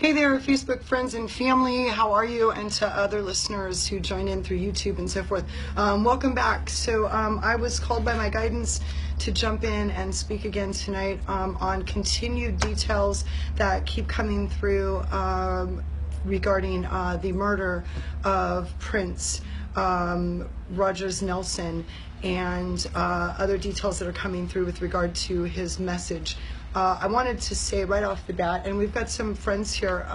Hey there, Facebook friends and family. How are you? And to other listeners who join in through YouTube and so forth. Welcome back. So I was called by my guidance to jump in and speak again tonight on continued details that keep coming through regarding the murder of Prince Rogers Nelson and other details that are coming through with regard to his message. I wanted to say right off the bat, and we've got some friends here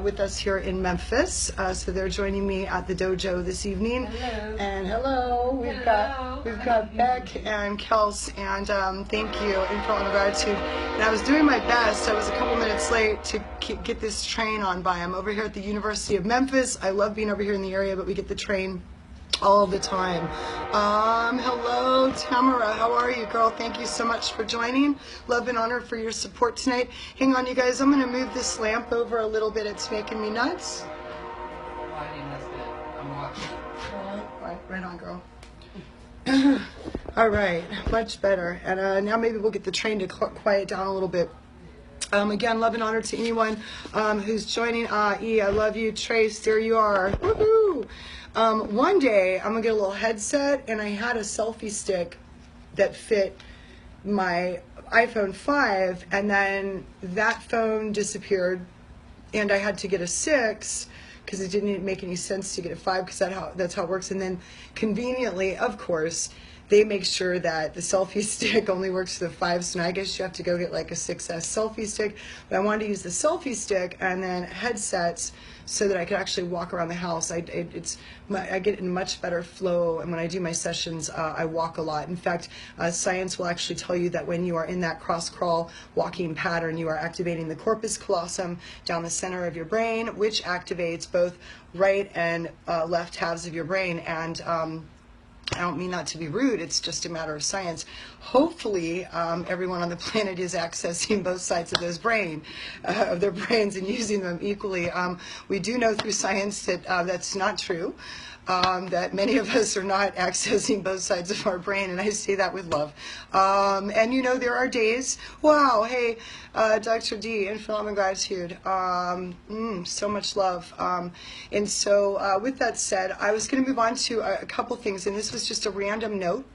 with us here in Memphis, so they're joining me at the dojo this evening. Hello. And hello, we've got Beck and Kels, and thank you, and for all the gratitude. And I was doing my best. I was a couple minutes late to get this train on by. I'm over here at the University of Memphis. I love being over here in the area, but we get the train all the time. Hello, Tamara. How are you, girl? Thank you so much for joining. Love and honor for your support tonight. Hang on, you guys. I'm going to move this lamp over a little bit. It's making me nuts. Right on, girl. All right. Much better. And now maybe we'll get the train to quiet down a little bit. Again, love and honor to anyone who's joining. E, I love you. Trace, there you are. Woohoo! One day, I'm going to get a little headset, and I had a selfie stick that fit my iPhone 5, and then that phone disappeared, and I had to get a 6 because it didn't make any sense to get a 5 because that's how it works. And then conveniently, of course, they make sure that the selfie stick only works for the 5, so now I guess you have to go get like a 6S selfie stick. But I wanted to use the selfie stick and then headsets so that I could actually walk around the house. I get in much better flow, and when I do my sessions, I walk a lot. In fact, science will actually tell you that when you are in that cross-crawl walking pattern, you are activating the corpus callosum down the center of your brain, which activates both right and left halves of your brain. And I don't mean that to be rude, it's just a matter of science. Hopefully, everyone on the planet is accessing both sides of their brains and using them equally. We do know through science that that's not true. That many of us are not accessing both sides of our brain, and I say that with love. And you know, there are days, wow, hey, Dr. D, infinite love and gratitude, so much love. And so with that said, I was going to move on to a couple things, and this was just a random note.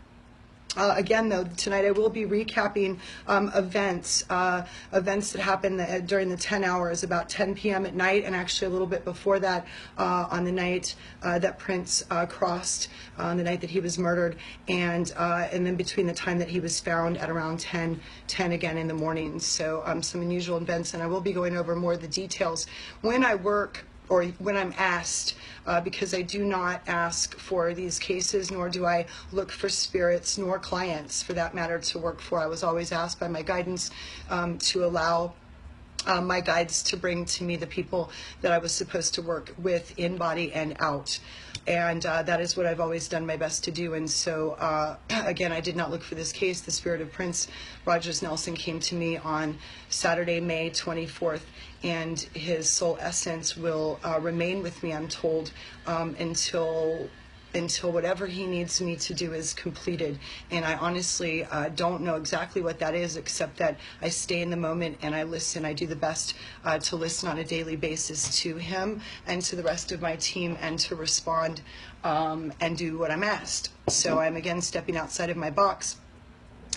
Again, though, tonight I will be recapping events that happened during the 10 hours, about 10 p.m. at night, and actually a little bit before that on the night that Prince crossed, on the night that he was murdered, and then between the time that he was found at around 10 again in the morning. So some unusual events, and I will be going over more of the details when I work or when I'm asked, because I do not ask for these cases, nor do I look for spirits, nor clients, for that matter, to work for. I was always asked by my guidance to allow my guides to bring to me the people that I was supposed to work with in body and out. And that is what I've always done my best to do. And so, again, I did not look for this case. The spirit of Prince Rogers Nelson came to me on Saturday, May 24th, and his soul essence will remain with me, I'm told, until whatever he needs me to do is completed. And I honestly don't know exactly what that is, except that I stay in the moment and I listen. I do the best to listen on a daily basis to him and to the rest of my team, and to respond and do what I'm asked. So I'm again stepping outside of my box.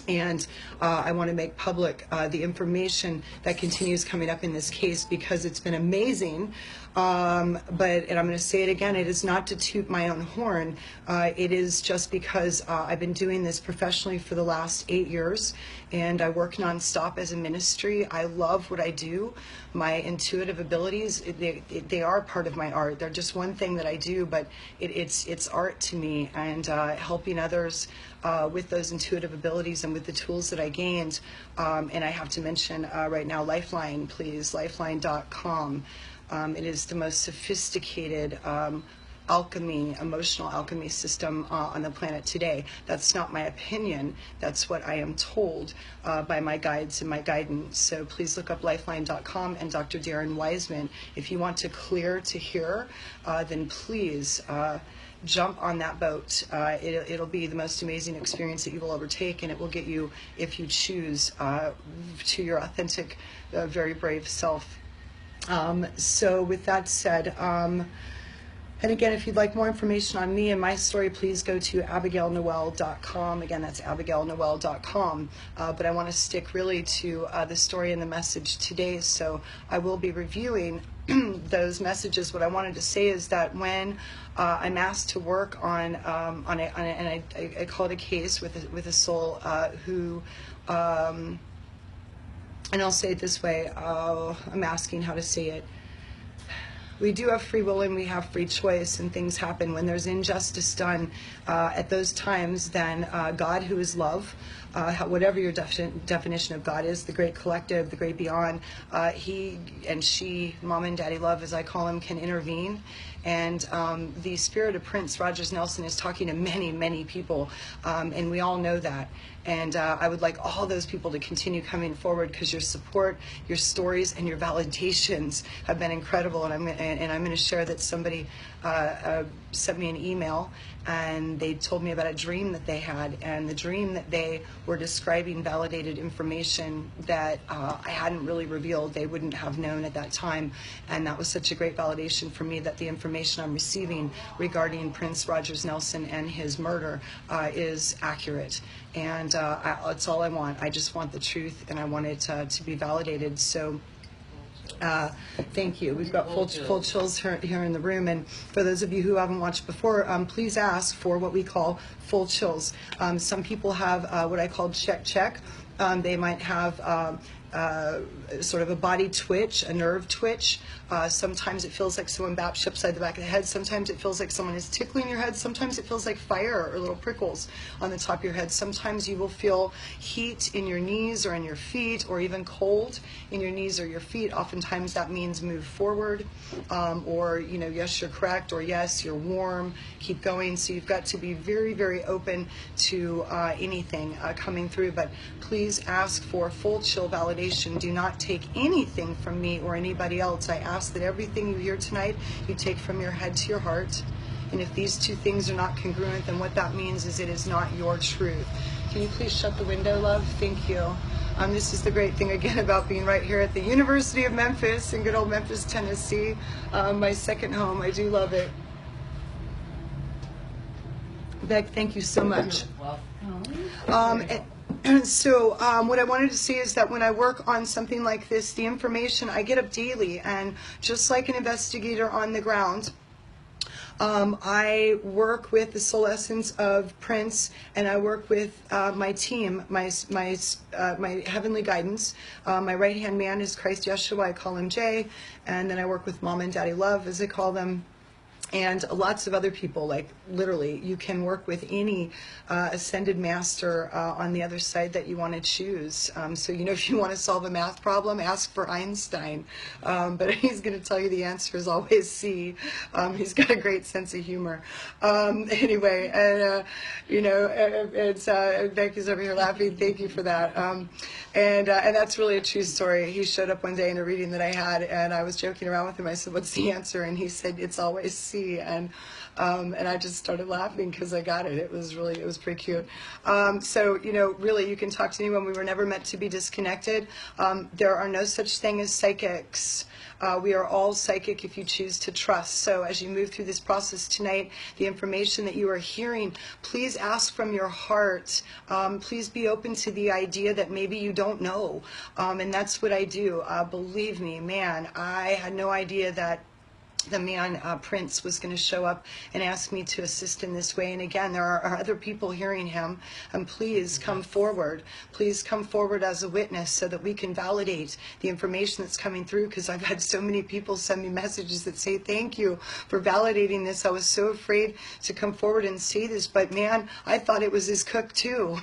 And I want to make public the information that continues coming up in this case, because it's been amazing. And I'm going to say it again, it is not to toot my own horn. It is just because I've been doing this professionally for the last 8 years, and I work nonstop as a ministry. I love what I do. My intuitive abilities, they are part of my art. They're just one thing that I do, but it's art to me, and helping others with those intuitive abilities and with the tools that I gained. And I have to mention right now, Lifeline, please, lifeline.com. It is the most sophisticated emotional alchemy system on the planet today. That's not my opinion. That's what I am told by my guides and my guidance. So please look up lifeline.com and Dr. Darren Wiseman. If you want to clear to hear, then please jump on that boat. It'll be the most amazing experience that you will ever take, and it will get you, if you choose, to your authentic, very brave self. So with that said, and again, if you'd like more information on me and my story, please go to abigailnoel.com. Again, that's abigailnoel.com. But I want to stick really to the story and the message today. So I will be reviewing those messages. What I wanted to say is that when I'm asked to work on and I call it a case with a soul who. And I'll say it this way, I'm asking how to say it. We do have free will and we have free choice, and things happen. When there's injustice done at those times, then God, who is love, whatever your definition of God is, the great collective, the great beyond, he and she, mom and daddy love, as I call him, can intervene. And the spirit of Prince Rogers Nelson is talking to many, many people, and we all know that. And I would like all those people to continue coming forward, because your support, your stories, and your validations have been incredible. And I'm going to share that somebody sent me an email, and they told me about a dream that they had, and the dream that they were describing validated information that I hadn't really revealed. They wouldn't have known at that time, and that was such a great validation for me that the information I'm receiving regarding Prince Rogers Nelson and his murder is accurate. And that's all I want. I just want the truth, and I want it to be validated. So thank you. We've got full chills here in the room. And for those of you who haven't watched before, please ask for what we call full chills. Some people have what I call check. They might have sort of a body twitch, a nerve twitch. Sometimes it feels like someone baps you upside the back of the head. Sometimes it feels like someone is tickling your head. Sometimes it feels like fire or little prickles on the top of your head. Sometimes you will feel heat in your knees or in your feet, or even cold in your knees or your feet. Oftentimes that means move forward, or, yes, you're correct, or yes, you're warm, keep going. So you've got to be very, very open to anything coming through. But please ask for full chill validation. Do not take anything from me or anybody else. I ask that everything you hear tonight, you take from your head to your heart. And if these two things are not congruent, then what that means is it is not your truth. Can you please shut the window, love? Thank you. This is the great thing, again, about being right here at the University of Memphis in good old Memphis, Tennessee. My second home. I do love it. Beck, thank you so much. So what I wanted to say is that when I work on something like this, the information, I get up daily, and just like an investigator on the ground, I work with the soul essence of Prince, and I work with my team, my heavenly guidance. My right-hand man is Christ Yeshua. I call him Jay. And then I work with Mom and Daddy Love, as I call them. And lots of other people, like literally, you can work with any ascended master on the other side that you want to choose. So, if you want to solve a math problem, ask for Einstein. But he's going to tell you the answer is always C. He's got a great sense of humor. Anyway, and, it's Becky's over here laughing. Thank you for that. And that's really a true story. He showed up one day in a reading that I had, and I was joking around with him. I said, "What's the answer?" And he said, "It's always C." And I just started laughing because I got it. It was pretty cute. So, really, you can talk to anyone. We were never meant to be disconnected. There are no such thing as psychics. We are all psychic if you choose to trust. So as you move through this process tonight, the information that you are hearing, please ask from your heart. Please be open to the idea that maybe you don't know. And that's what I do. Believe me, man, I had no idea that the man, Prince, was going to show up and ask me to assist in this way. And again, there are other people hearing him. And please come forward. Please come forward as a witness so that we can validate the information that's coming through, because I've had so many people send me messages that say, "Thank you for validating this. I was so afraid to come forward and say this, but man, I thought it was his cook too."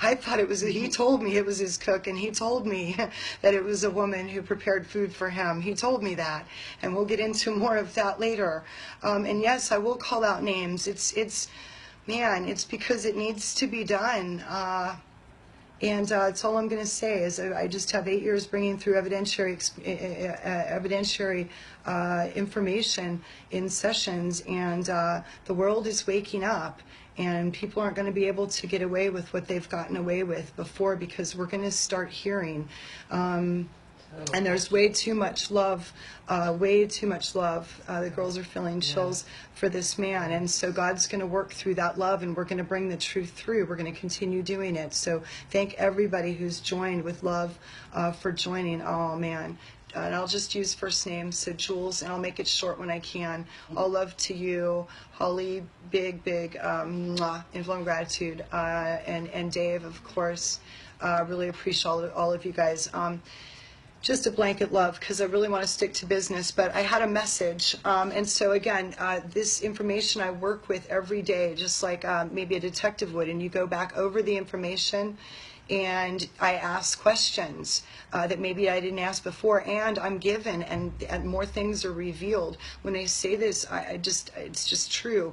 I thought he told me it was his cook, and he told me that it was a woman who prepared food for him. He told me that. And we'll get into more of that later. And yes, I will call out names. It's because it needs to be done. And that's all I'm going to say is I just have 8 years bringing through evidentiary information in sessions, and the world is waking up. And people aren't going to be able to get away with what they've gotten away with before, because we're going to start hearing And there's way too much love, way too much love. The girls are feeling chills for this man. And so God's going to work through that love, and we're going to bring the truth through. We're going to continue doing it. So thank everybody who's joined with love for joining. Oh, man. And I'll just use first names. So Jules, and I'll make it short when I can. All love to you. Holly, big, mwah, inflamed gratitude. And Dave, of course. Really appreciate all of you guys. Just a blanket love, because I really want to stick to business, but I had a message. And so again, this information I work with every day, just like maybe a detective would, and you go back over the information and I ask questions that maybe I didn't ask before, and I'm given, and more things are revealed. When I say this, it's just true.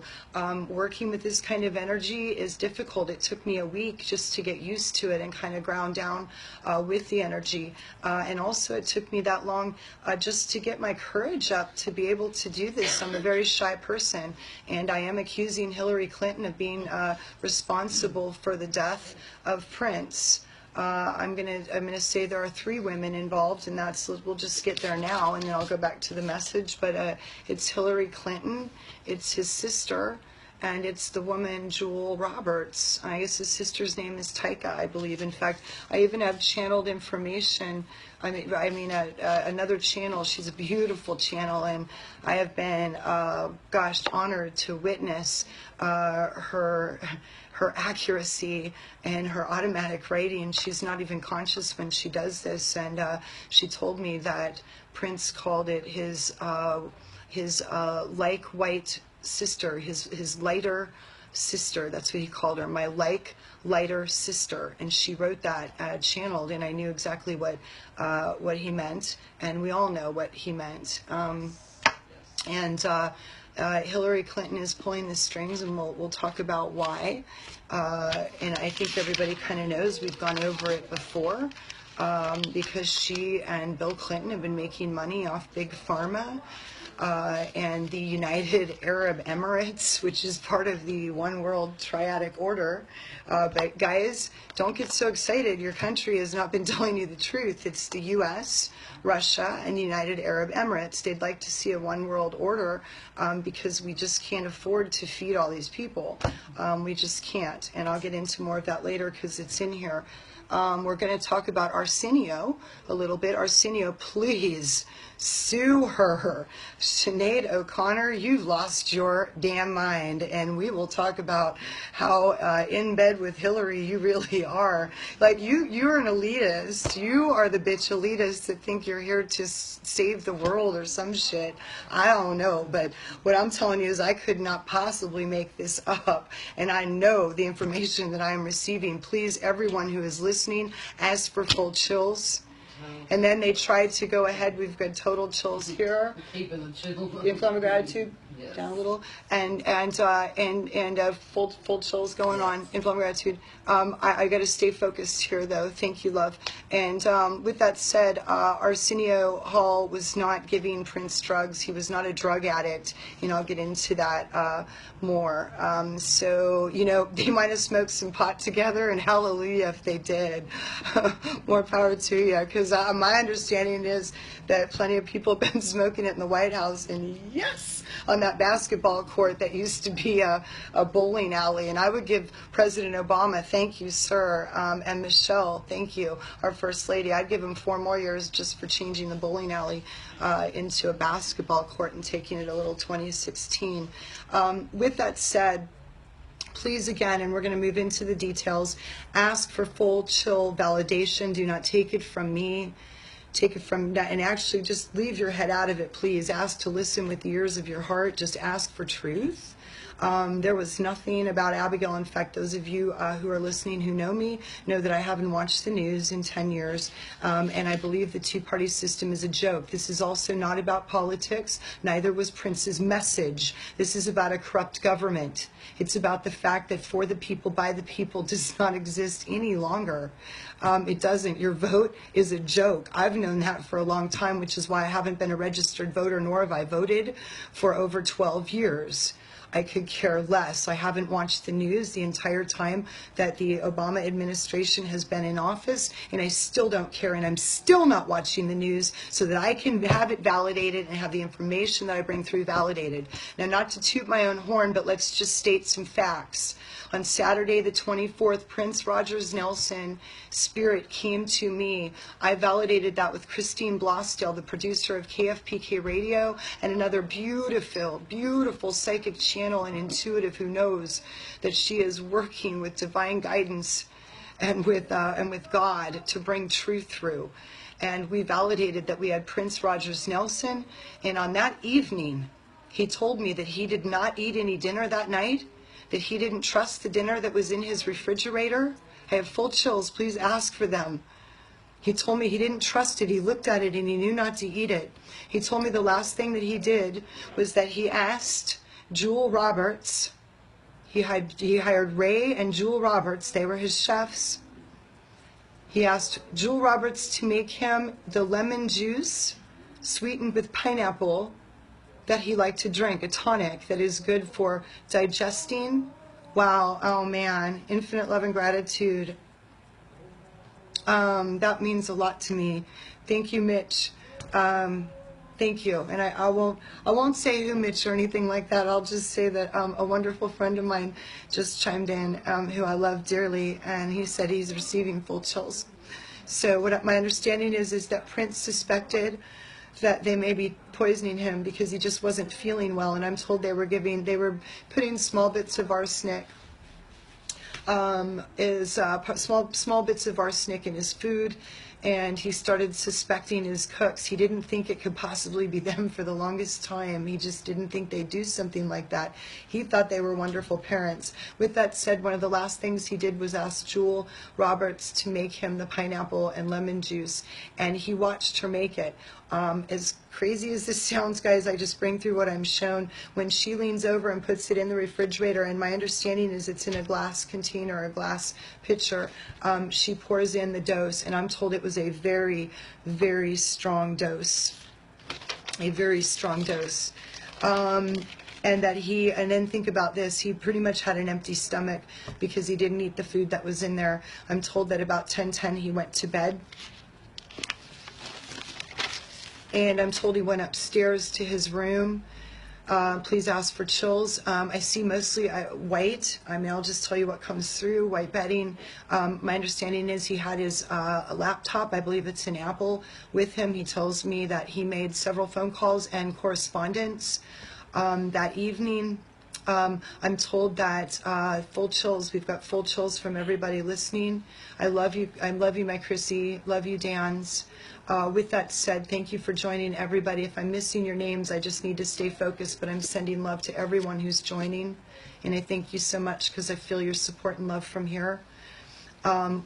Working with this kind of energy is difficult. It took me a week just to get used to it and kind of ground down with the energy. And also it took me that long just to get my courage up to be able to do this. I'm a very shy person, and I am accusing Hillary Clinton of being responsible for the death of Prince. I'm gonna say there are 3 women involved, and we'll just get there now, and then I'll go back to the message. But it's Hillary Clinton, it's his sister, and it's the woman Jewel Roberts. I guess his sister's name is Taika, I believe. In fact, I even have channeled information. Another channel. She's a beautiful channel, and I have been, honored to witness her accuracy and her automatic writing. She's not even conscious when she does this, and she told me that Prince called it his like white sister, his lighter sister. That's what he called her, my lighter sister. And she wrote that channeled, and I knew exactly what he meant, and we all know what he meant. Hillary Clinton is pulling the strings, and we'll talk about why. And I think everybody kind of knows. We've gone over it before, because she and Bill Clinton have been making money off Big Pharma. And the United Arab Emirates, which is part of the One World Triadic Order. But guys, don't get so excited. Your country has not been telling you the truth. It's the U.S., Russia, and the United Arab Emirates. They'd like to see a one world order because we just can't afford to feed all these people. We just can't. And I'll get into more of that later because it's in here. We're going to talk about Arsenio a little bit. Arsenio, please sue her. Sinade O'Connor, you've lost your damn mind. And we will talk about how in bed with Hillary you really are. Like, you're an elitist. You are the bitch elitist that think you're here to save the world or some shit. I don't know. But what I'm telling you is I could not possibly make this up. And I know the information that I am receiving. Please, everyone who is listening, ask for full chills. And then they tried to go ahead. We've got total chills here. Keeping the chill. Inflamed gratitude. Yes. Down a little, and full chills going on. Inflamed gratitude. I got to stay focused here, though. Thank you, love. And with that said, Arsenio Hall was not giving Prince drugs. He was not a drug addict. I'll get into that more. So they might have smoked some pot together, and hallelujah if they did. More power to you, because my understanding is that plenty of people have been smoking it in the White House, and yes, on that basketball court that used to be a bowling alley. And I would give President Obama, thank you, sir, and Michelle, thank you, our First Lady, I'd give him 4 more years just for changing the bowling alley into a basketball court and taking it a little 2016. With that said, please, again, and we're going to move into the details, ask for full chill validation. Do not take it from me. Take it from that, and actually just leave your head out of it, please. Ask to listen with the ears of your heart. Just ask for truth. There was nothing about Abigail. In fact, those of you who are listening who know me know that I haven't watched the news in 10 years, and I believe the two-party system is a joke. This is also not about politics. Neither was Prince's message. This is about a corrupt government. It's about the fact that for the people, by the people does not exist any longer. It doesn't. Your vote is a joke. I've known that for a long time, which is why I haven't been a registered voter, nor have I voted for over 12 years. I could care less. I haven't watched the news the entire time that the Obama administration has been in office, and I still don't care, and I'm still not watching the news so that I can have it validated and have the information that I bring through validated. Now, not to toot my own horn, but let's just state some facts. On Saturday the 24th, Prince Rogers Nelson spirit came to me. I validated that with Christine Blosdale, the producer of KFPK Radio, and another beautiful, beautiful psychic channel and intuitive who knows that she is working with divine guidance and with God to bring truth through. And we validated that we had Prince Rogers Nelson, and on that evening, he told me that he did not eat any dinner that night, that he didn't trust the dinner that was in his refrigerator. I have full chills. Please ask for them. He told me he didn't trust it. He looked at it and he knew not to eat it. He told me the last thing that he did was that he asked Jewel Roberts. He hired Ray and Jewel Roberts. They were his chefs. He asked Jewel Roberts to make him the lemon juice sweetened with pineapple that he liked to drink, a tonic that is good for digesting. Wow, oh man, infinite love and gratitude. That means a lot to me. Thank you, Mitch. Thank you. And I won't say who Mitch or anything like that. I'll just say that a wonderful friend of mine just chimed in, who I love dearly, and he said he's receiving full chills. So what my understanding is that Prince suspected that they may be poisoning him because he just wasn't feeling well, and I'm told they were putting small bits of arsenic, small bits of arsenic in his food, and he started suspecting his cooks. He didn't think it could possibly be them for the longest time. He just didn't think they'd do something like that. He thought they were wonderful parents. With that said, one of the last things he did was ask Jewel Roberts to make him the pineapple and lemon juice, and he watched her make it. As crazy as this sounds, guys, I just bring through what I'm shown. When she leans over and puts it in the refrigerator, and my understanding is it's in a glass container, a glass pitcher, she pours in the dose, and I'm told it was a very, very strong dose. A very strong dose. And then think about this, he pretty much had an empty stomach because he didn't eat the food that was in there. I'm told that about 10:10 he went to bed. And I'm told he went upstairs to his room. Please ask for chills. I see mostly white. I mean, I'll just tell you what comes through, white bedding. My understanding is he had his laptop, I believe it's an Apple, with him. He tells me that he made several phone calls and correspondence that evening. I'm told that full chills. We've got full chills from everybody listening. I love you, my Chrissy. Love you, Dans. With that said, thank you for joining, everybody. If I'm missing your names, I just need to stay focused, but I'm sending love to everyone who's joining, and I thank you so much because I feel your support and love from here.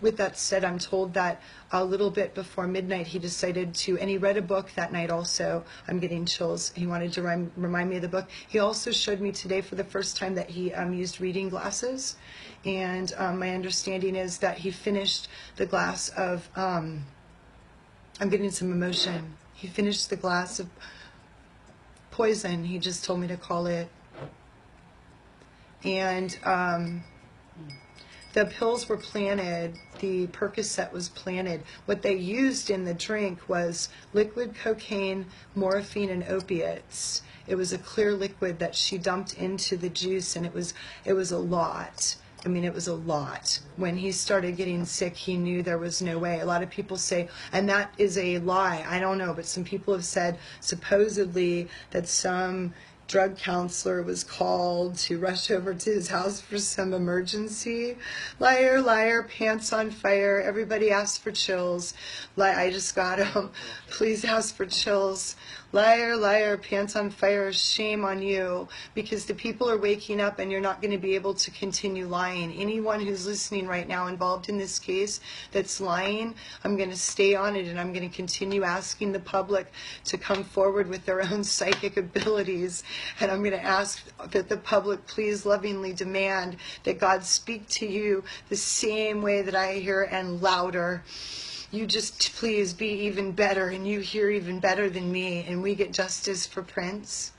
With that said, I'm told that a little bit before midnight he decided to, and he read a book that night also. I'm getting chills. He wanted to remind me of the book. He also showed me today for the first time that he used reading glasses, and my understanding is that he finished the glass of, I'm getting some emotion. He finished the glass of poison, he just told me to call it. And the pills were planted, the Percocet was planted. What they used in the drink was liquid cocaine, morphine, and opiates. It was a clear liquid that she dumped into the juice, and it was a lot. I mean, it was a lot. When he started getting sick, he knew there was no way. A lot of people say, and that is a lie, I don't know, but some people have said supposedly that some drug counselor was called to rush over to his house for some emergency. Liar, liar, pants on fire. Everybody asked for chills. I just got them. Please ask for chills. Liar, liar, pants on fire, shame on you, because the people are waking up and you're not going to be able to continue lying. Anyone who's listening right now involved in this case that's lying, I'm going to stay on it, and I'm going to continue asking the public to come forward with their own psychic abilities, and I'm going to ask that the public please lovingly demand that God speak to you the same way that I hear and louder. You just please be even better, and you hear even better than me, and we get justice for Prince.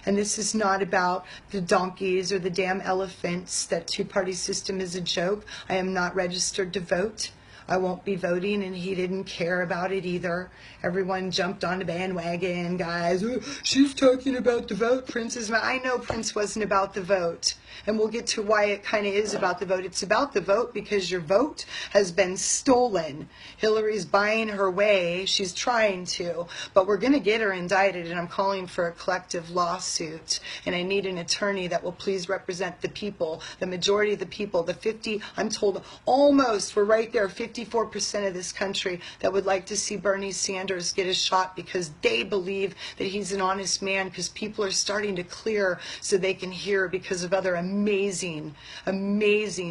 And this is not about the donkeys or the damn elephants. That two-party system is a joke. I am not registered to vote. I won't be voting, and he didn't care about it either. Everyone jumped on the bandwagon, guys. "Oh, she's talking about the vote. Prince is..." I know Prince wasn't about the vote. And we'll get to why it kind of is about the vote. It's about the vote because your vote has been stolen. Hillary's buying her way. She's trying to. But we're going to get her indicted, and I'm calling for a collective lawsuit. And I need an attorney that will please represent the people, the majority of the people, the 50, I'm told almost, we're right there, 54% of this country that would like to see Bernie Sanders get a shot because they believe that he's an honest man, because people are starting to clear so they can hear because of other amazing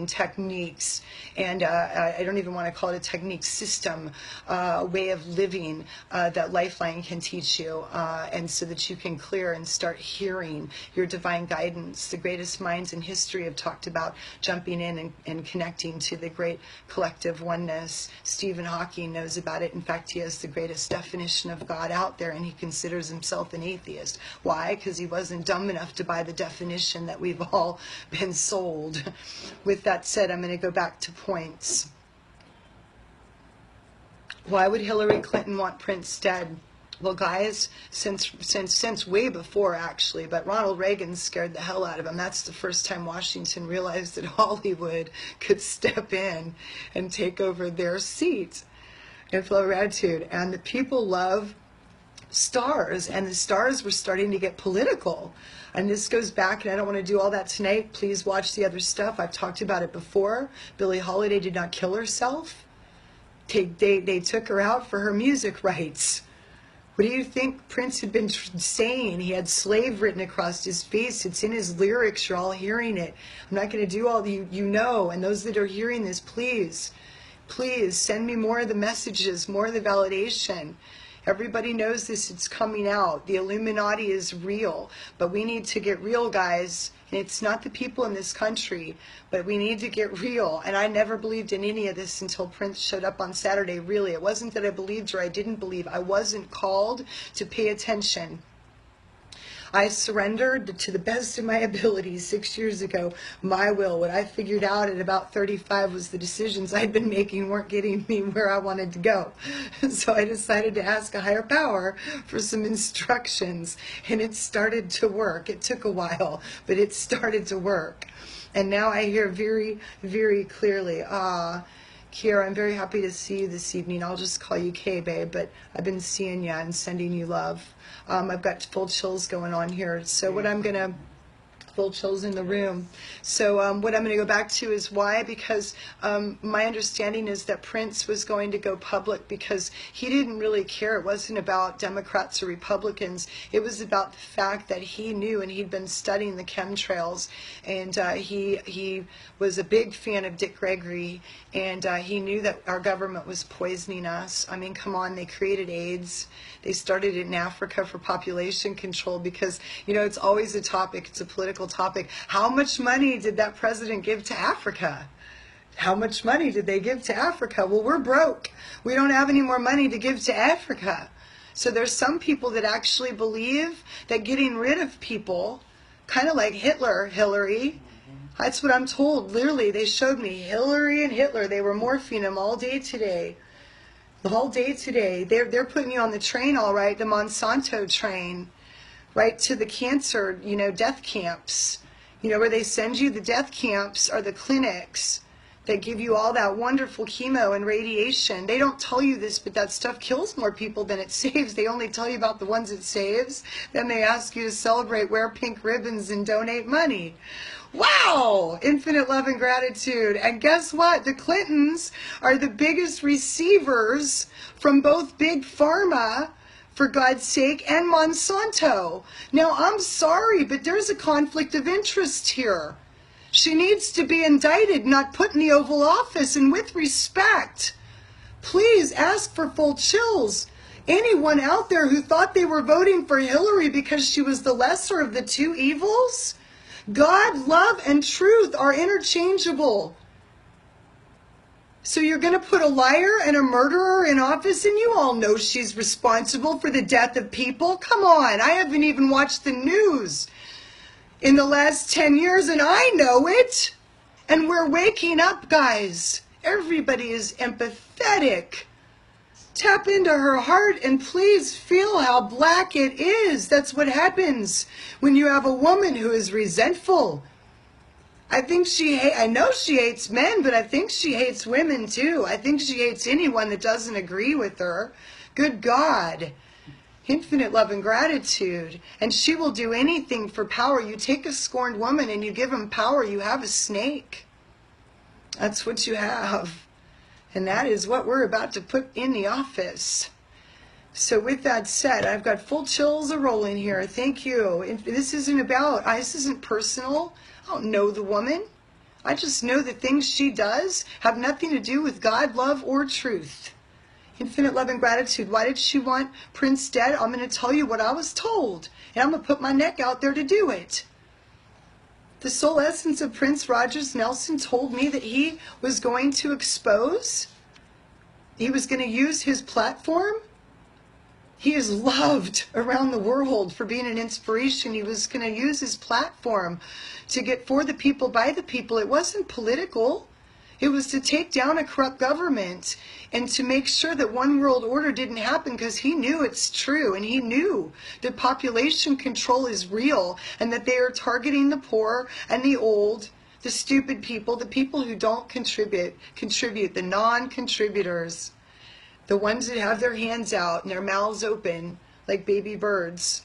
techniques, and I don't even want to call it a technique, system, way of living that Lifeline can teach you, and so that you can clear and start hearing your divine guidance. The greatest minds in history have talked about jumping in and connecting to the great collective oneness. Stephen Hawking knows about it. In fact, he has the greatest definition of God out there, and he considers himself an atheist. Why? Because he wasn't dumb enough to buy the definition that we've all been sold. With that said, I'm going to go back to points. Why would Hillary Clinton want Prince dead? Well, guys, since way before, actually, but Ronald Reagan scared the hell out of him. That's the first time Washington realized that Hollywood could step in and take over their seat in flow of gratitude. And the people love stars, and the stars were starting to get political. And this goes back, and I don't want to do all that tonight. Please watch the other stuff. I've talked about it before. Billie Holiday did not kill herself. They took her out for her music rights. What do you think Prince had been saying? He had slave written across his face. It's in his lyrics. You're all hearing it. I'm not going to do all the, you know, and those that are hearing this, please send me more of the messages, more of the validation. Everybody knows this. It's coming out. The Illuminati is real, but we need to get real, guys. And it's not the people in this country, but we need to get real. And I never believed in any of this until Prince showed up on Saturday, really. It wasn't that I believed or I didn't believe. I wasn't called to pay attention. I surrendered to the best of my abilities 6 years ago, my will. What I figured out at about 35 was the decisions I'd been making weren't getting me where I wanted to go. So I decided to ask a higher power for some instructions, and it started to work. It took a while, but it started to work. And now I hear very, very clearly, Kiara, I'm very happy to see you this evening. I'll just call you Kay, babe, but I've been seeing you and sending you love. I've got full chills going on here. So what I'm going to, full chills in the room. So what I'm going to go back to is why, because my understanding is that Prince was going to go public because he didn't really care. It wasn't about Democrats or Republicans. It was about the fact that he knew, and he'd been studying the chemtrails, and he was a big fan of Dick Gregory, and he knew that our government was poisoning us. I mean, come on, they created AIDS. They started it in Africa for population control because, you know, it's always a topic. It's a political topic. How much money did that president give to Africa? How much money did they give to Africa? Well, we're broke. We don't have any more money to give to Africa. So there's some people that actually believe that getting rid of people, kind of like Hitler, Hillary, that's what I'm told. Literally, they showed me Hillary and Hitler. They were morphing him all day today. The whole day today. They're putting you on the train, all right, the Monsanto train, right to the cancer, you know, death camps. You know, where they send you, the death camps are the clinics that give you all that wonderful chemo and radiation. They don't tell you this, but that stuff kills more people than it saves. They only tell you about the ones it saves. Then they ask you to celebrate, wear pink ribbons, and donate money. Wow! Infinite love and gratitude. And guess what? The Clintons are the biggest receivers from both Big Pharma, for God's sake, and Monsanto. Now, I'm sorry, but there's a conflict of interest here. She needs to be indicted, not put in the Oval Office, and with respect. Please ask for full chills. Anyone out there who thought they were voting for Hillary because she was the lesser of the two evils? God, love, and truth are interchangeable. So you're going to put a liar and a murderer in office, and you all know she's responsible for the death of people? Come on, I haven't even watched the news in the last 10 years, and I know it. And we're waking up, guys. Everybody is empathetic. Tap into her heart and please feel how black it is. That's what happens when you have a woman who is resentful. I know she hates men, but I think she hates women too. I think she hates anyone that doesn't agree with her. Good God. Infinite love and gratitude. And she will do anything for power. You take a scorned woman and you give him power, you have a snake. That's what you have. And that is what we're about to put in the office. So with that said, I've got full chills a-rolling here. Thank you. And this isn't personal. I don't know the woman. I just know the things she does have nothing to do with God, love, or truth. Infinite love and gratitude. Why did she want Prince dead? I'm going to tell you what I was told. And I'm going to put my neck out there to do it. The soul essence of Prince Rogers Nelson told me that he was going to expose. He was going to use his platform. He is loved around the world for being an inspiration. He was going to use his platform to get for the people, by the people. It wasn't political. It was to take down a corrupt government and to make sure that one world order didn't happen, because he knew it's true, and he knew that population control is real and that they are targeting the poor and the old, the stupid people, the people who don't contribute, the non-contributors, the ones that have their hands out and their mouths open like baby birds.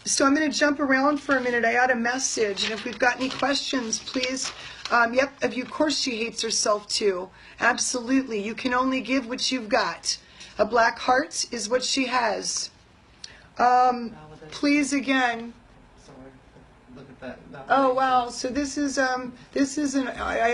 So I'm going to jump around for a minute. I got a message, and if we've got any questions, please. Of course she hates herself too. Absolutely. You can only give what you've got. A black heart is what she has. Please again. Look at that. Oh wow! So this is an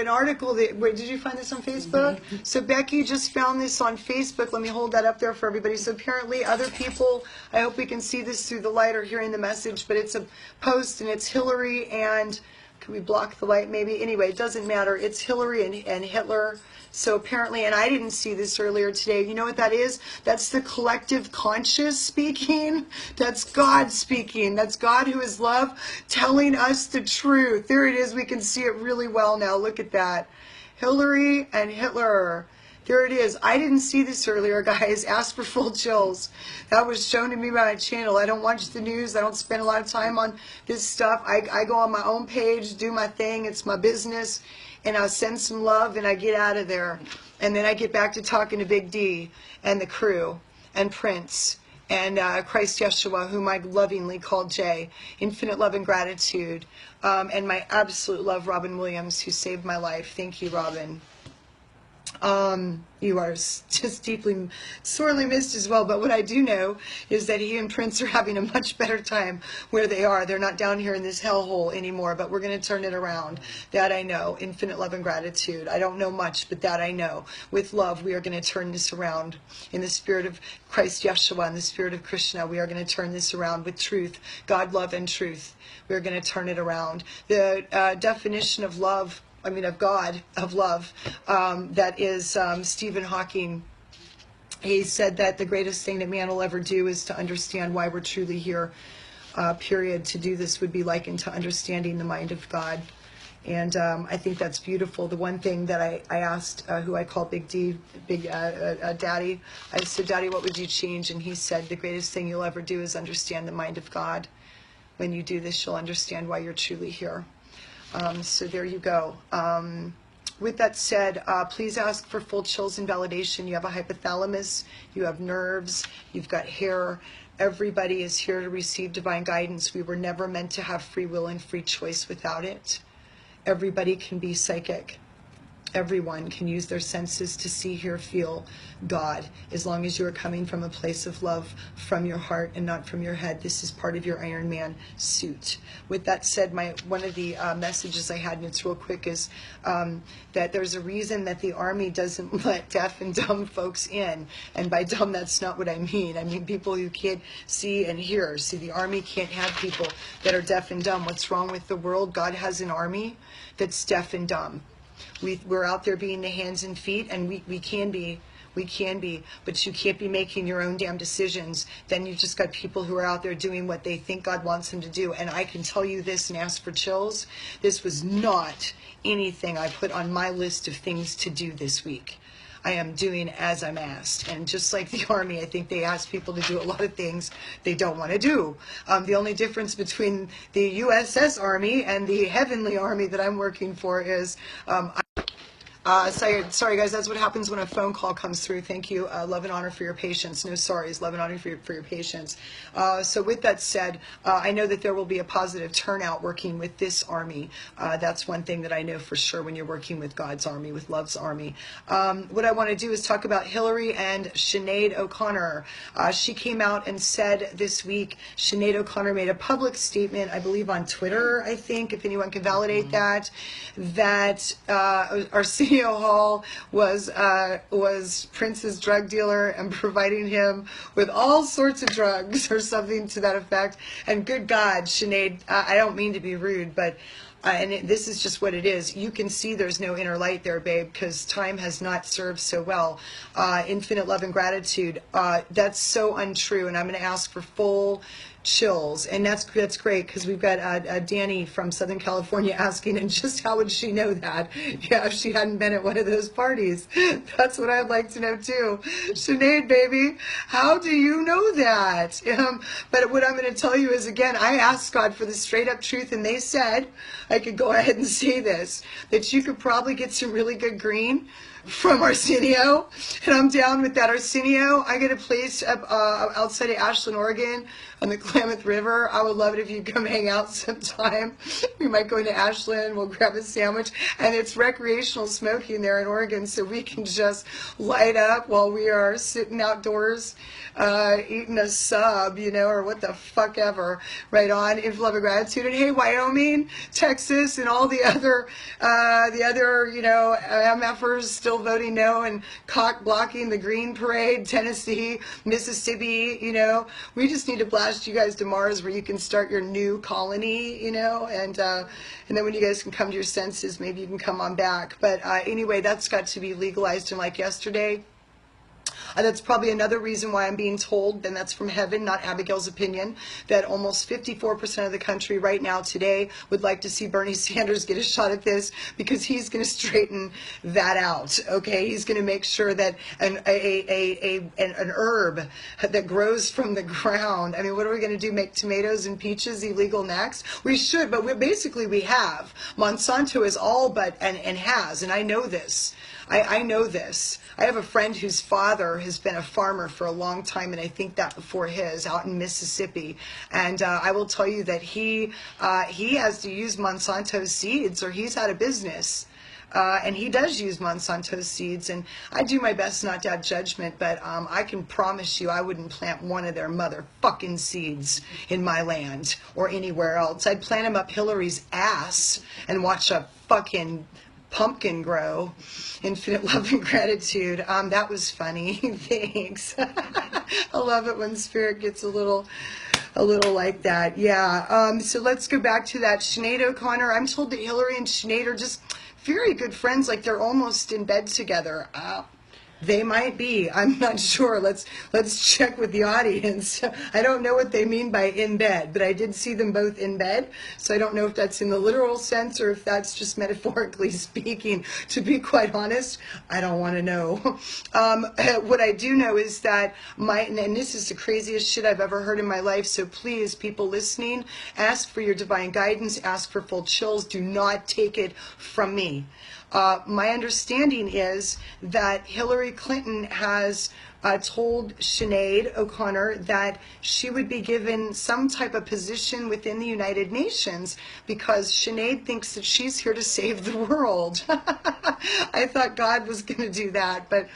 article that. Wait, did you find this on Facebook? Mm-hmm. So Becky just found this on Facebook. Let me hold that up there for everybody. So apparently other people, I hope we can see this through the light or hearing the message, but it's a post and it's Hillary and. Can we block the light maybe? Anyway, it doesn't matter. It's Hillary and Hitler. So apparently, and I didn't see this earlier today. You know what that is? That's the collective conscious speaking. That's God speaking. That's God who is love telling us the truth. There it is. We can see it really well now. Look at that. Hillary and Hitler. There it is. I didn't see this earlier, guys. Ask for full chills. That was shown to me by my channel. I don't watch the news. I don't spend a lot of time on this stuff. I go on my own page, do my thing. It's my business. And I send some love and I get out of there. And then I get back to talking to Big D and the crew and Prince and Christ Yeshua, whom I lovingly call Jay. Infinite love and gratitude. And my absolute love, Robin Williams, who saved my life. Thank you, Robin. You are just deeply, sorely missed as well. But what I do know is that he and Prince are having a much better time where they are. They're not down here in this hellhole anymore, but we're going to turn it around. That I know. Infinite love and gratitude. I don't know much, but that I know. With love, we are going to turn this around. In the spirit of Christ Yeshua and the spirit of Krishna, we are going to turn this around with truth. God, love, and truth. We're going to turn it around. The definition of love, of God, of love, that is Stephen Hawking. He said that the greatest thing that man will ever do is to understand why we're truly here, period. To do this would be likened to understanding the mind of God. And I think that's beautiful. The one thing that I asked, who I call Big D, Daddy, I said, Daddy, what would you change? And he said, the greatest thing you'll ever do is understand the mind of God. When you do this, you'll understand why you're truly here. So there you go. With that said, please ask for full chills and validation. You have a hypothalamus, you have nerves, you've got hair. Everybody is here to receive divine guidance. We were never meant to have free will and free choice without it. Everybody can be psychic. Everyone can use their senses to see, hear, feel God, as long as you are coming from a place of love from your heart and not from your head. This is part of your Iron Man suit. With that said, one of the messages I had, and it's real quick, is that there's a reason that the Army doesn't let deaf and dumb folks in. And by dumb, that's not what I mean. I mean people who can't see and hear. See, the Army can't have people that are deaf and dumb. What's wrong with the world? God has an army that's deaf and dumb. We're out there being the hands and feet, and we can be. We can be, but you can't be making your own damn decisions. Then you've just got people who are out there doing what they think God wants them to do. And I can tell you this and ask for chills. This was not anything I put on my list of things to do this week. I am doing as I'm asked. And just like the Army, I think they ask people to do a lot of things they don't want to do. The only difference between the USS Army and the Heavenly Army that I'm working for is sorry guys, that's what happens when a phone call comes through. Thank you. Love and honor for your patience. No sorries. Love and honor for your patience. So with that said, I know that there will be a positive turnout working with this army. That's one thing that I know for sure when you're working with God's army, with Love's army. What I want to do is talk about Hillary and Sinade O'Connor. She came out and said this week, Sinade O'Connor made a public statement, I believe on Twitter, I think, if anyone can validate that Arsenio Hall was Prince's drug dealer and providing him with all sorts of drugs or something to that effect. And good God, Sinade, I don't mean to be rude, but this is just what it is. You can see there's no inner light there, babe, because time has not served so well. Infinite love and gratitude. That's so untrue, and I'm going to ask for full chills, and that's great, because we've got Danny from Southern California asking, and just how would she know that? Yeah, if she hadn't been at one of those parties. That's what I'd like to know too. Sinade, baby, how do you know that? But what I'm going to tell you is, again, I asked God for the straight up truth, and they said I could go ahead and say this, that you could probably get some really good green from Arsenio, and I'm down with that. Arsenio, I get a place up, outside of Ashland, Oregon, on the Klamath River. I would love it if you'd come hang out sometime. We might go into Ashland, we'll grab a sandwich, and it's recreational smoking there in Oregon, so we can just light up while we are sitting outdoors eating a sub, you know, or what the fuck ever, right on, in love and gratitude. And hey, Wyoming, Texas, and all the other, you know, MFers still voting no and cock blocking the Green Parade, Tennessee, Mississippi, you know, we just need to blast you guys to Mars where you can start your new colony, you know, and then when you guys can come to your senses, maybe you can come on back. But anyway, that's got to be legalized. And like yesterday, that's probably another reason why I'm being told, and that's from heaven, not Abigail's opinion, that almost 54% of the country right now today would like to see Bernie Sanders get a shot at this, because he's going to straighten that out, okay? He's going to make sure that an herb that grows from the ground, I mean, what are we going to do, make tomatoes and peaches illegal next? We should, but we have. Monsanto is all but, and has, and I know this. I know this. I have a friend whose father has been a farmer for a long time, and I think that before his, out in Mississippi. And I will tell you that he has to use Monsanto seeds or he's out of business. And he does use Monsanto seeds, and I do my best not to have judgment, but I can promise you I wouldn't plant one of their motherfucking seeds in my land or anywhere else. I'd plant them up Hillary's ass and watch a fucking pumpkin grow. Infinite love and gratitude. That was funny. Thanks. I love it when spirit gets a little like that. Yeah. So let's go back to that. Sinade O'Connor. I'm told that Hillary and Sinade are just very good friends. Like they're almost in bed together. They might be. I'm not sure. Let's check with the audience. I don't know what they mean by in bed, but I did see them both in bed, so I don't know if that's in the literal sense or if that's just metaphorically speaking. To be quite honest, I don't want to know. What I do know is that and this is the craziest shit I've ever heard in my life, so please, people listening, ask for your divine guidance, ask for full chills. Do not take it from me. My understanding is that Hillary Clinton has told Sinade O'Connor that she would be given some type of position within the United Nations because Sinade thinks that she's here to save the world. I thought God was going to do that, but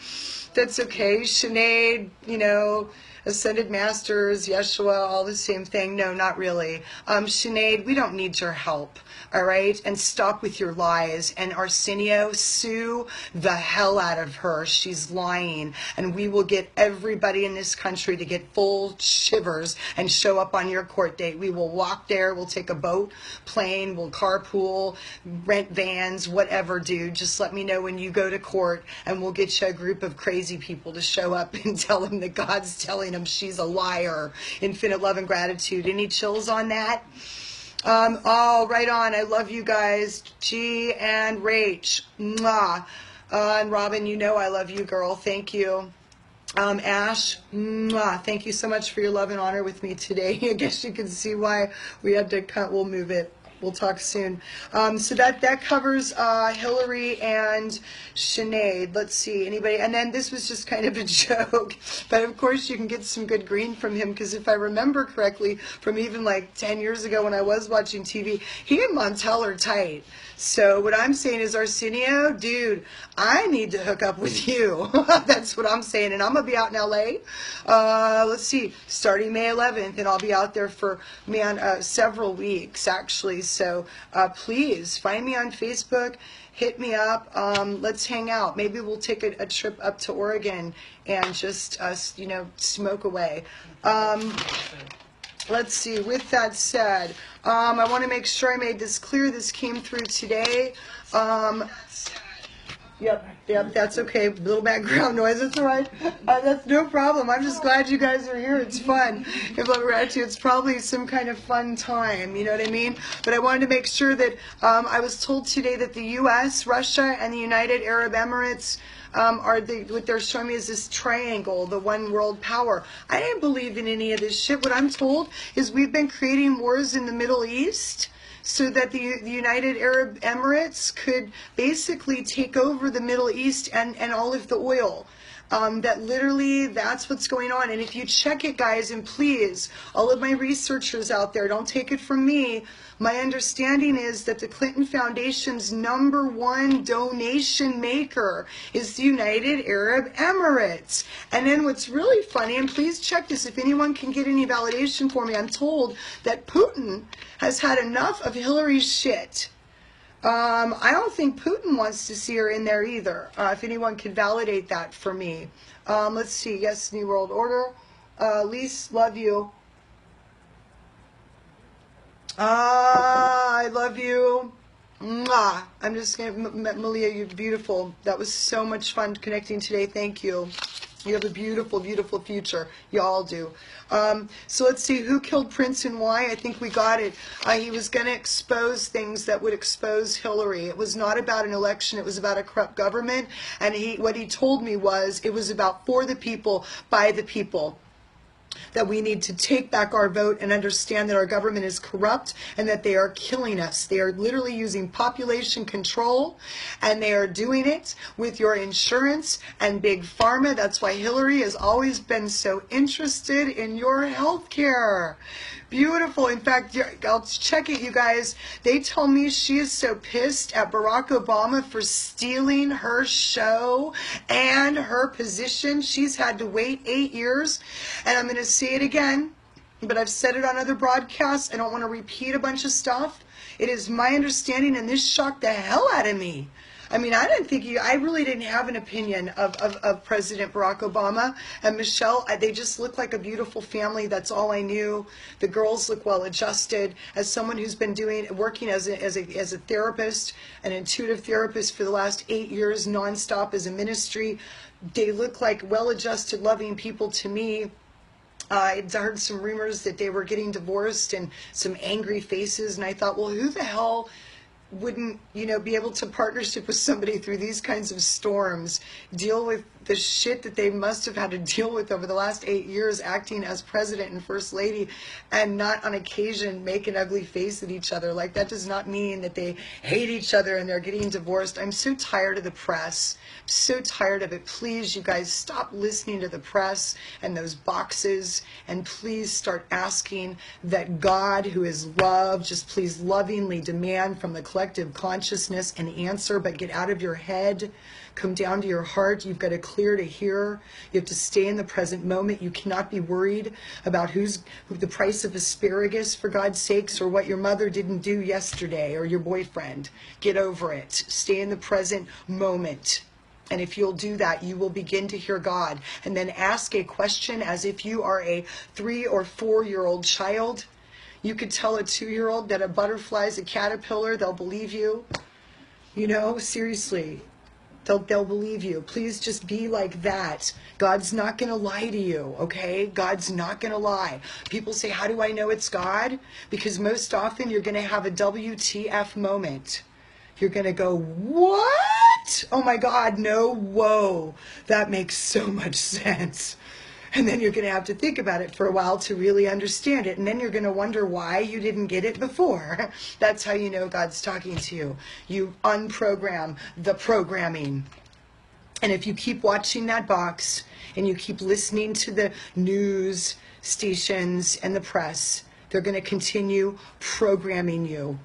that's okay. Sinade, you know, Ascended Masters, Yeshua, all the same thing. No, not really. Sinade, we don't need your help, all right? And stop with your lies. And Arsenio, sue the hell out of her. She's lying. And we will get everybody in this country to get full shivers and show up on your court date. We will walk there. We'll take a boat, plane, we'll carpool, rent vans, whatever, dude. Just let me know when you go to court, and we'll get you a group of crazy people to show up and tell him that God's telling him she's a liar. Infinite love and gratitude. Any chills on that? Oh, right on. I love you guys. G and Rach. Mwah. And Robin, you know I love you, girl. Thank you. Ash, mwah. Thank you so much for your love and honor with me today. I guess you can see why we had to cut. We'll move it. We'll talk soon. So that covers Hillary and Sinade. Let's see, anybody? And then this was just kind of a joke, but of course you can get some good green from him, because if I remember correctly, from even like 10 years ago when I was watching TV, he and Montel are tight. So what I'm saying is, Arsenio, dude, I need to hook up with you. That's what I'm saying. And I'm going to be out in LA. Let's see, starting May 11th, and I'll be out there for, several weeks, actually. So please find me on Facebook. Hit me up. Let's hang out. Maybe we'll take a trip up to Oregon and just, smoke away. Let's see, with that said, I want to make sure I made this clear. This came through today. Yep, that's okay. Little background noise, that's all right. That's no problem. I'm just glad you guys are here. It's fun. If I'm gratitude, it's probably some kind of fun time, you know what I mean? But I wanted to make sure that I was told today that the U.S., Russia, and the United Arab Emirates what they're showing me is this triangle, the one world power. I didn't believe in any of this shit. What I'm told is we've been creating wars in the Middle East so that the United Arab Emirates could basically take over the Middle East and all of the oil. That literally, that's what's going on. And if you check it, guys, and please, all of my researchers out there, don't take it from me. My understanding is that the Clinton Foundation's #1 donation maker is the United Arab Emirates. And then what's really funny, and please check this if anyone can get any validation for me, I'm told that Putin has had enough of Hillary's shit. I don't think Putin wants to see her in there either. If anyone could validate that for me. Let's see. Yes, New World Order. Lise, love you. I love you. Mwah. I'm just going to, Malia, you're beautiful. That was so much fun connecting today. Thank you. You have a beautiful, beautiful future. You all do. So let's see, who killed Prince and why? I think we got it. He was going to expose things that would expose Hillary. It was not about an election. It was about a corrupt government. And what he told me was it was about for the people, by the people. That we need to take back our vote and understand that our government is corrupt and that they are killing us. They are literally using population control, and they are doing it with your insurance and big pharma. That's why Hillary has always been so interested in your health care. Beautiful. In fact, I'll check it, you guys. They tell me she is so pissed at Barack Obama for stealing her show and her position. She's had to wait 8 years. And I'm going to say it again, but I've said it on other broadcasts. I don't want to repeat a bunch of stuff. It is my understanding, and this shocked the hell out of me. I mean, I really didn't have an opinion of President Barack Obama and Michelle. They just look like a beautiful family. That's all I knew. The girls look well adjusted. As someone who's been working as a therapist, an intuitive therapist for the last 8 years, nonstop as a ministry, they look like well adjusted, loving people to me. I heard some rumors that they were getting divorced and some angry faces, and I thought, well, who the hell wouldn't, be able to partnership with somebody through these kinds of storms, deal with the shit that they must have had to deal with over the last 8 years acting as president and first lady, and not on occasion make an ugly face at each other. Like, that does not mean that they hate each other and they're getting divorced. I'm so tired of the press. I'm so tired of it. Please, you guys, stop listening to the press and those boxes, and please start asking that God, who is love, just please lovingly demand from the collective consciousness an answer, but get out of your head. Come down to your heart. You've got to clear to hear. You have to stay in the present moment. You cannot be worried about who the price of asparagus, for God's sakes, or what your mother didn't do yesterday, or your boyfriend. Get over it. Stay in the present moment. And if you'll do that, you will begin to hear God. And then ask a question as if you are a 3 or 4-year-old child. You could tell a 2-year-old that a butterfly is a caterpillar. They'll believe you. You know, seriously. They'll believe you. Please just be like that. God's not going to lie to you, okay? God's not going to lie. People say, how do I know it's God? Because most often you're going to have a WTF moment. You're going to go, what? Oh my God, no, whoa. That makes so much sense. And then you're going to have to think about it for a while to really understand it. And then you're going to wonder why you didn't get it before. That's how you know God's talking to you. You unprogram the programming. And if you keep watching that box and you keep listening to the news stations and the press, they're going to continue programming you.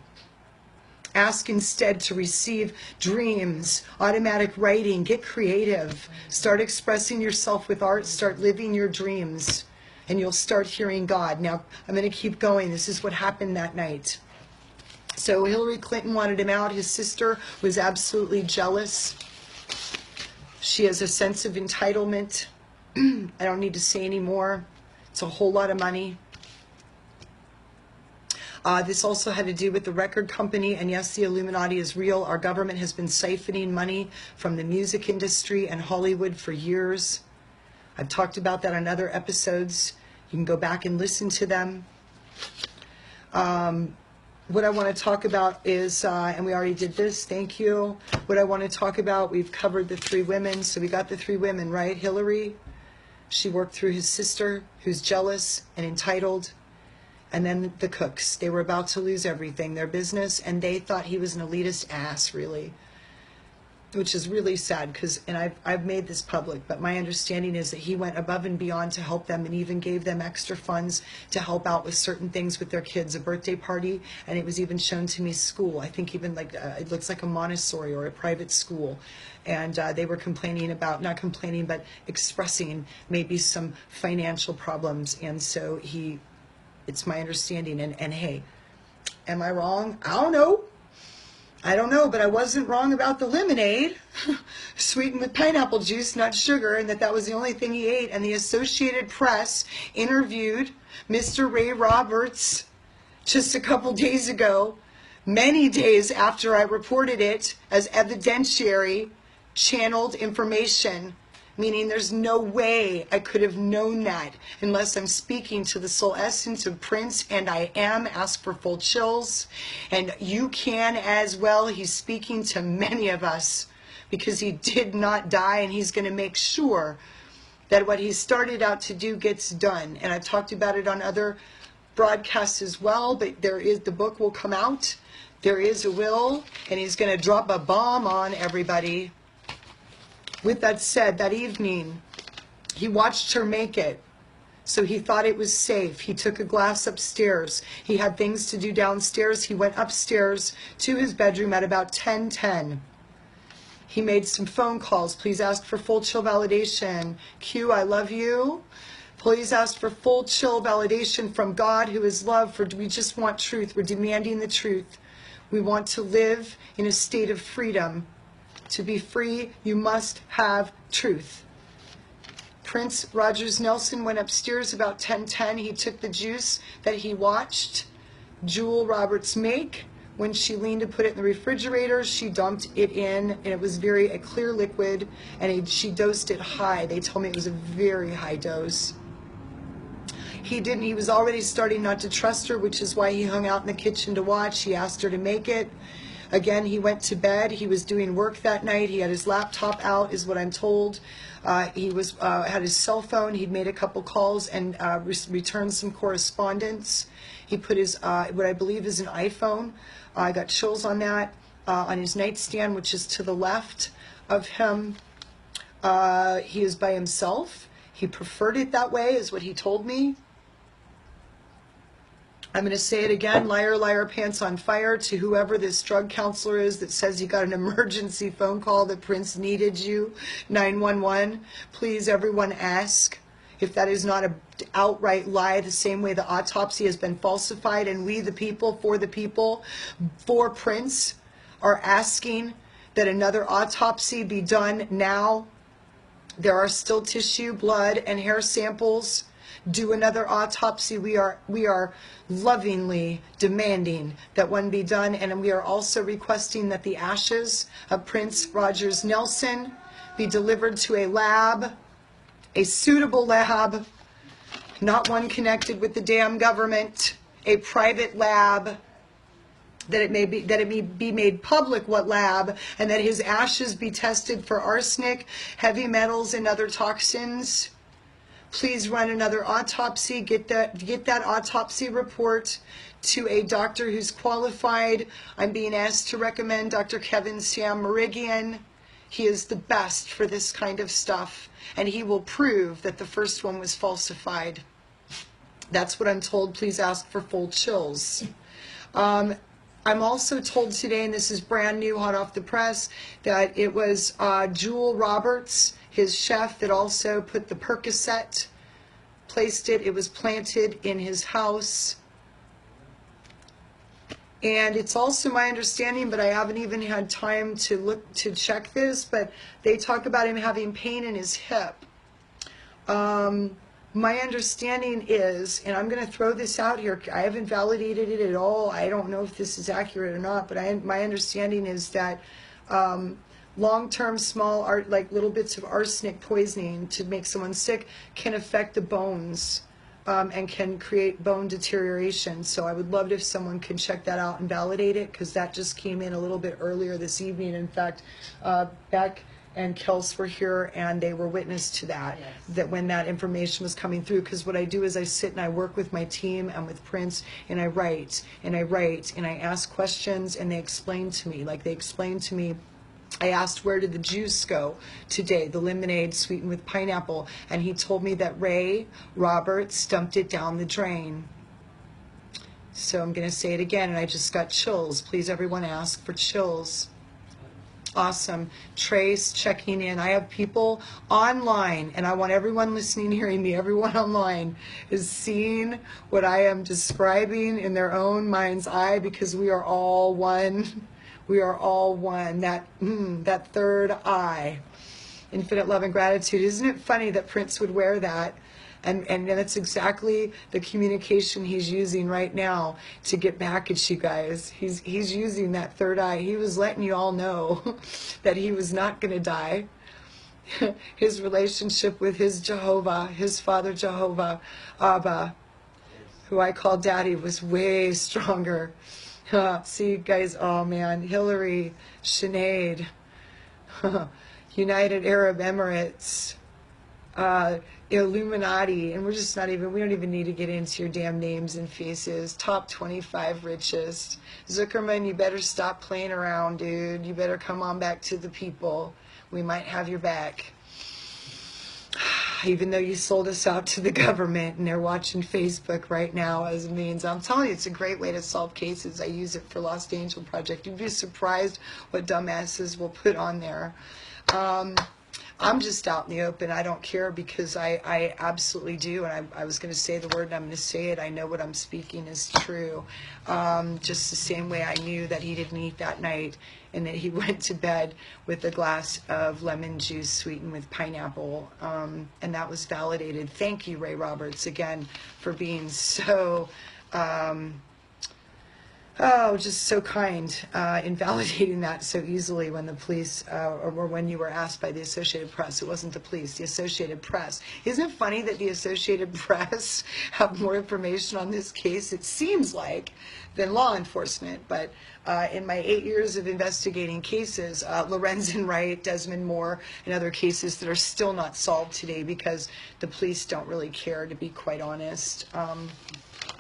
Ask instead to receive dreams, automatic writing, get creative, start expressing yourself with art, start living your dreams, and you'll start hearing God. Now, I'm going to keep going. This is what happened that night. So Hillary Clinton wanted him out. His sister was absolutely jealous. She has a sense of entitlement. I don't need to say any more. It's a whole lot of money. This also had to do with the record company, and yes, the Illuminati is real. Our government has been siphoning money from the music industry and Hollywood for years. I've talked about that on other episodes. You can go back and listen to them. What I want to talk about is, and we already did this, thank you. What I want to talk about, we've covered the 3 women. So we got the 3 women, right? Hillary, she worked through his sister, who's jealous and entitled. And then the cooks, they were about to lose everything, their business, and they thought he was an elitist ass, really. Which is really sad, because, and I've made this public, but my understanding is that he went above and beyond to help them and even gave them extra funds to help out with certain things with their kids, a birthday party, and it was even shown to me school. I think even like, it looks like a Montessori or a private school. And they were complaining about, not complaining, but expressing maybe some financial problems. And so it's my understanding, and hey, am I wrong? I don't know, but I wasn't wrong about the lemonade, sweetened with pineapple juice, not sugar, and that was the only thing he ate. And the Associated Press interviewed Mr. Ray Roberts just a couple days ago, many days after I reported it as evidentiary channeled information, meaning there's no way I could have known that unless I'm speaking to the soul essence of Prince, and I am. Ask for full chills. And you can as well. He's speaking to many of us because he did not die, and he's going to make sure that what he started out to do gets done. And I've talked about it on other broadcasts as well, but the book will come out. There is a will, and he's going to drop a bomb on everybody. With that said, that evening, he watched her make it. So he thought it was safe. He took a glass upstairs. He had things to do downstairs. He went upstairs to his bedroom at about 10:10. He made some phone calls. Please ask for full chill validation. Q, I love you. Please ask for full chill validation from God, who is love. For we just want truth. We're demanding the truth. We want to live in a state of freedom. To be free, you must have truth. Prince Rogers Nelson went upstairs about 10:10. He took the juice that he watched Jewel Roberts make. When she leaned to put it in the refrigerator, she dumped it in, and it was a clear liquid, and she dosed it high. They told me it was a very high dose. He was already starting not to trust her, which is why he hung out in the kitchen to watch. He asked her to make it. Again, he went to bed. He was doing work that night. He had his laptop out, is what I'm told. He had his cell phone. He'd made a couple calls and returned some correspondence. He put his, what I believe is an iPhone. I got chills on that, on his nightstand, which is to the left of him. He is by himself. He preferred it that way, is what he told me. I'm going to say it again, liar, liar, pants on fire, to whoever this drug counselor is that says he got an emergency phone call that Prince needed you, 911. Please, everyone, ask if that is not an outright lie, the same way the autopsy has been falsified, and we, the people, for Prince, are asking that another autopsy be done now. There are still tissue, blood, and hair samples. Do another autopsy. We are lovingly demanding that one be done, and we are also requesting that the ashes of Prince Rogers Nelson be delivered to a lab, a suitable lab, not one connected with the damn government, a private lab, that it may be made public what lab, and that his ashes be tested for arsenic, heavy metals, and other toxins. Please run another autopsy. Get that autopsy report to a doctor who's qualified. I'm being asked to recommend Dr. Kevin Sam Merigian. He is the best for this kind of stuff, and he will prove that the first one was falsified. That's what I'm told. Please ask for full chills. I'm also told today, and this is brand new, hot off the press, that it was Jewel Roberts, his chef, that also put the Percocet, placed it. It was planted in his house. And it's also my understanding, but I haven't even had time to check this, but they talk about him having pain in his hip. My understanding is, and I'm going to throw this out here, I haven't validated it at all. I don't know if this is accurate or not, but my understanding is that long-term small, like little bits of arsenic poisoning to make someone sick can affect the bones and can create bone deterioration. So I would love it if someone can check that out and validate it, because that just came in a little bit earlier this evening. In fact, Beck and Kels were here, and they were witness to that, Yes. that when that information was coming through. Because what I do is I sit and I work with my team and with Prince, and I write, and I write, and I ask questions, and they explain to me. Like they explained to me, I asked, where did the juice go today, the lemonade sweetened with pineapple? And he told me that Ray Roberts dumped it down the drain. So I'm going to say it again, and I just got chills. Please, everyone, ask for chills. Awesome. Trace checking in. I have people online, and I want everyone listening, hearing me, everyone online is seeing what I am describing in their own mind's eye, because we are all one. We are all one. That third eye. Infinite love and gratitude. Isn't it funny that Prince would wear that? And that's exactly the communication he's using right now to get back at you guys. He's using that third eye. He was letting you all know that he was not going to die. His relationship with his Jehovah, his father Jehovah, Abba, who I call Daddy, was way stronger. See, guys, oh man, Hillary, Sinade, United Arab Emirates, Illuminati, and we don't even need to get into your damn names and faces. Top 25 richest. Zuckerman, you better stop playing around, dude. You better come on back to the people. We might have your back. Even though you sold us out to the government, and they're watching Facebook right now as a means. I'm telling you, it's a great way to solve cases. I use it for Lost Angel Project. You'd be surprised what dumbasses will put on there. I'm just out in the open. I don't care, because I absolutely do. And I was going to say the word, and I'm going to say it. I know what I'm speaking is true. Just the same way I knew that he didn't eat that night, and that he went to bed with a glass of lemon juice sweetened with pineapple. And that was validated. Thank you, Ray Roberts, again, for being so... just so kind in validating that so easily when the police, or when you were asked by the Associated Press. It wasn't the police, the Associated Press. Isn't it funny that the Associated Press have more information on this case, it seems like, than law enforcement? But in my 8 years of investigating cases, Lorenzen Wright, Desmond Moore, and other cases that are still not solved today because the police don't really care, to be quite honest.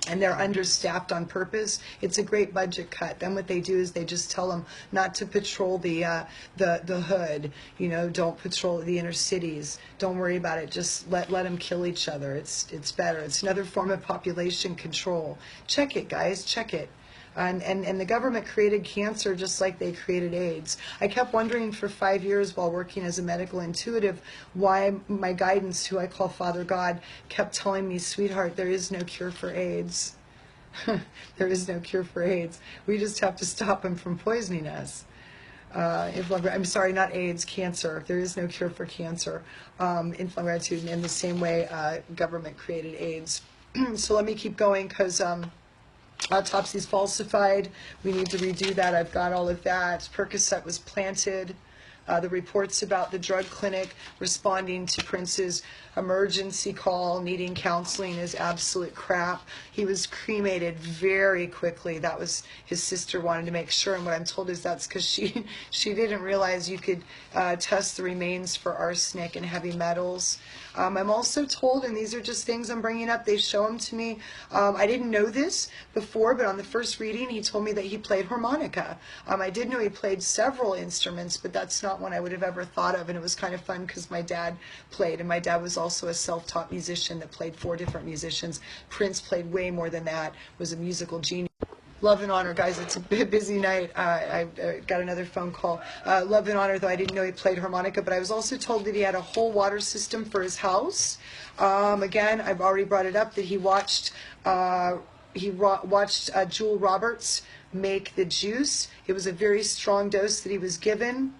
And they're understaffed on purpose. It's a great budget cut. Then what they do is they just tell them not to patrol the hood. You know, don't patrol the inner cities. Don't worry about it. Just let them kill each other. It's better. It's another form of population control. Check it, guys. Check it. And the government created cancer just like they created AIDS. I kept wondering for 5 years while working as a medical intuitive why my guidance, who I call Father God, kept telling me, sweetheart, there is no cure for AIDS. There is no cure for AIDS. We just have to stop them from poisoning us. I'm sorry, not AIDS, cancer. There is no cure for cancer. Inflammatory gratitude, in the same way government created AIDS. So let me keep going because autopsy's falsified. We need to redo that. I've got all of that. Percocet was planted. The reports about the drug clinic responding to Prince's emergency call, needing counseling, is absolute crap. He was cremated very quickly. That was, his sister wanted to make sure, and what I'm told is that's because she didn't realize you could test the remains for arsenic and heavy metals. I'm also told, and these are just things I'm bringing up, they show them to me. I didn't know this before, but on the first reading, he told me that he played harmonica. I did know he played several instruments, but that's not one I would have ever thought of, and it was kind of fun because my dad played, and my dad was also a self-taught musician that played 4 different musicians. Prince played way more than that, was a musical genius. Love and honor, guys. It's a busy night. I got another phone call. Love and honor, though I didn't know he played harmonica, but I was also told that he had a whole water system for his house. Again, I've already brought it up that he watched Jewel Roberts make the juice. It was a very strong dose that he was given.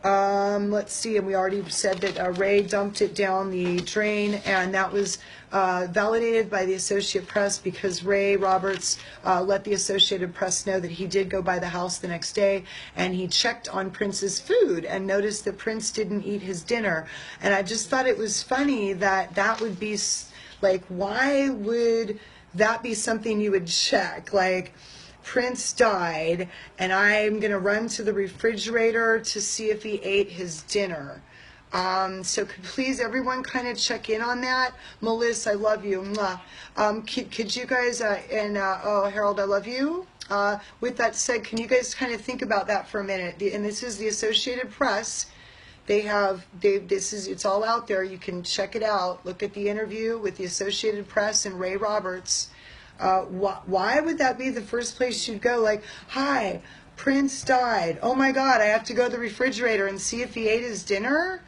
Let's see, and we already said that Ray dumped it down the drain, and that was validated by the Associated Press because Ray Roberts let the Associated Press know that he did go by the house the next day, and he checked on Prince's food and noticed that Prince didn't eat his dinner. And I just thought it was funny that that would be, like, why would that be something you would check? Like, Prince died, and I'm going to run to the refrigerator to see if he ate his dinner. So could please everyone kind of check in on that? Melissa, I love you. Could you guys, oh, Harold, I love you. With that said, can you guys kind of think about that for a minute? And this is the Associated Press. It's all out there. You can check it out. Look at the interview with the Associated Press and Ray Roberts. Why would that be the first place you'd go? Like, hi, Prince died. Oh my God, I have to go to the refrigerator and see if he ate his dinner?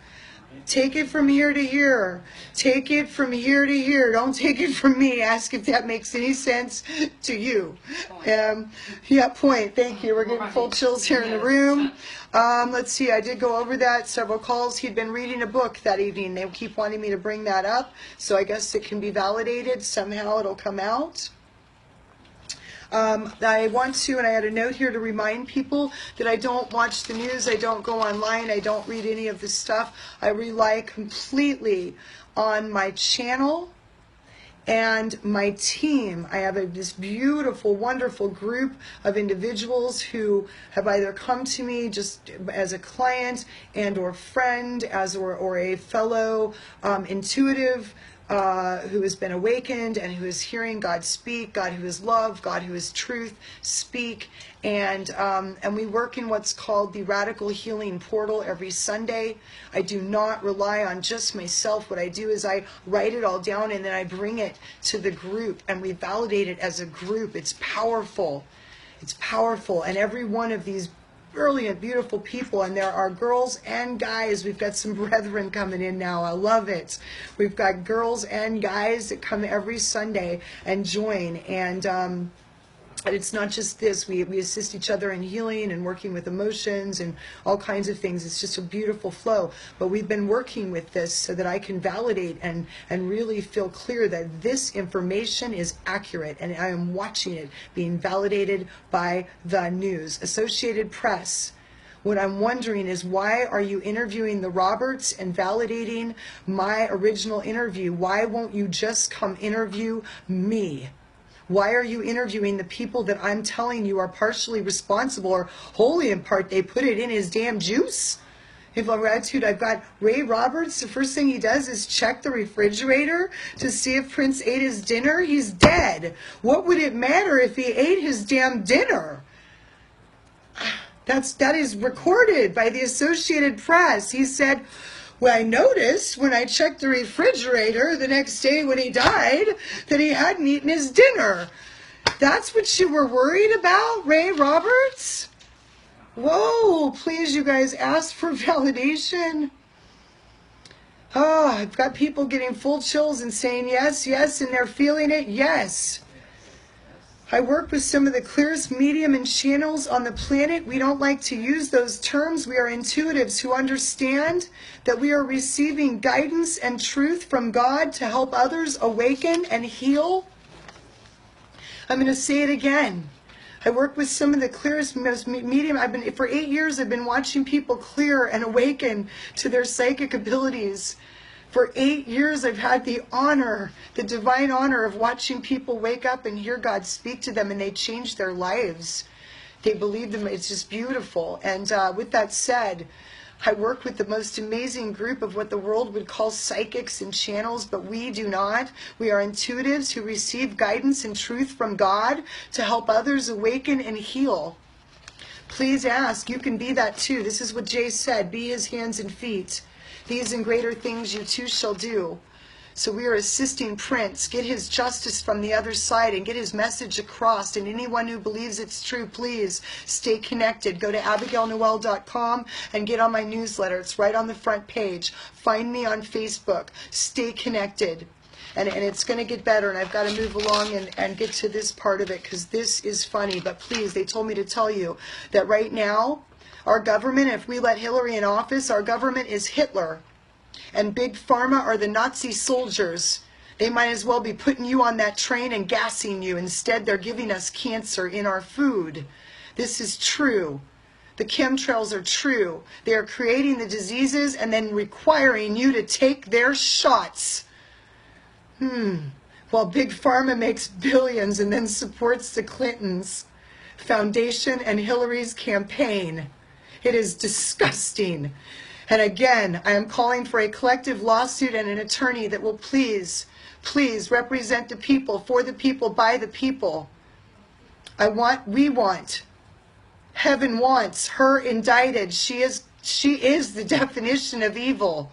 Take it from here to here. Take it from here to here. Don't take it from me. Ask if that makes any sense to you. Yeah, point. Thank you. We're getting full chills here in the room. Let's see. I did go over that. Several calls. He'd been reading a book that evening. They keep wanting me to bring that up. So I guess it can be validated. Somehow it'll come out. I want to, and I had a note here to remind people that I don't watch the news, I don't go online, I don't read any of this stuff. I rely completely on my channel and my team. I have this beautiful, wonderful group of individuals who have either come to me just as a client and or friend, or a fellow intuitive who has been awakened and who is hearing God speak, God who is love, God who is truth speak, and we work in what's called the Radical Healing Portal every Sunday. I do not rely on just myself. What I do is I write it all down and then I bring it to the group and we validate it as a group. It's powerful. It's powerful, and every one of these brilliant, beautiful people, and there are girls and guys. We've got some brethren coming in now. I love it. We've got girls and guys that come every Sunday and join, and it's not just this. We assist each other in healing and working with emotions and all kinds of things. It's just a beautiful flow. But we've been working with this so that I can validate and really feel clear that this information is accurate, and I am watching it being validated by the news. Associated Press. What I'm wondering is, why are you interviewing the Roberts and validating my original interview? Why won't you just come interview me? Why are you interviewing the people that I'm telling you are partially responsible, or wholly in part, they put it in his damn juice? If I'm gratitude, I've got Ray Roberts. The first thing he does is check the refrigerator to see if Prince ate his dinner. He's dead. What would it matter if he ate his damn dinner? That is recorded by the Associated Press. He said, well, I noticed when I checked the refrigerator the next day when he died that he hadn't eaten his dinner. That's what you were worried about, Ray Roberts? Whoa, please, you guys, ask for validation. Oh, I've got people getting full chills and saying yes, yes, and they're feeling it, yes. I work with some of the clearest medium and channels on the planet. We don't like to use those terms. We are intuitives who understand that we are receiving guidance and truth from God to help others awaken and heal. I'm going to say it again. I work with some of the clearest, most medium. For 8 years, I've been watching people clear and awaken to their psychic abilities. For 8 years, I've had the honor, the divine honor of watching people wake up and hear God speak to them, and they change their lives. They believe them. It's just beautiful. And with that said, I work with the most amazing group of what the world would call psychics and channels, but we do not. We are intuitives who receive guidance and truth from God to help others awaken and heal. Please ask. You can be that too. This is what Jay said. Be his hands and feet. These and greater things you too shall do. So we are assisting Prince get his justice from the other side and get his message across. And anyone who believes it's true, please stay connected. Go to abigailnoel.com and get on my newsletter. It's right on the front page. Find me on Facebook. Stay connected. And it's going to get better, and I've got to move along and get to this part of it because this is funny. But please, they told me to tell you that right now, our government, if we let Hillary in office, our government is Hitler. And Big Pharma are the Nazi soldiers. They might as well be putting you on that train and gassing you. Instead, they're giving us cancer in our food. This is true. The chemtrails are true. They are creating the diseases and then requiring you to take their shots. While Big Pharma makes billions and then supports the Clintons' foundation and Hillary's campaign. It is disgusting. And again, I am calling for a collective lawsuit and an attorney that will please represent the people, for the people, by the people. We want, heaven wants her indicted. She is the definition of evil.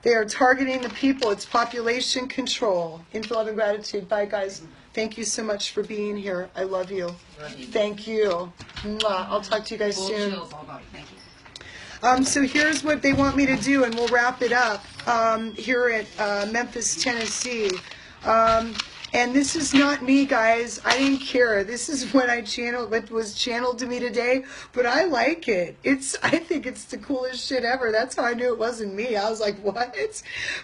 They are targeting the people. It's population control. Info, love, and gratitude. Bye, guys. Thank you so much for being here. I love you. Thank you. Mwah. I'll talk to you guys soon. So here's what they want me to do, and we'll wrap it up here at Memphis, Tennessee. And this is not me, guys. I didn't care. This is what was channeled to me today, but I like it. I think it's the coolest shit ever. That's how I knew it wasn't me. I was like, what?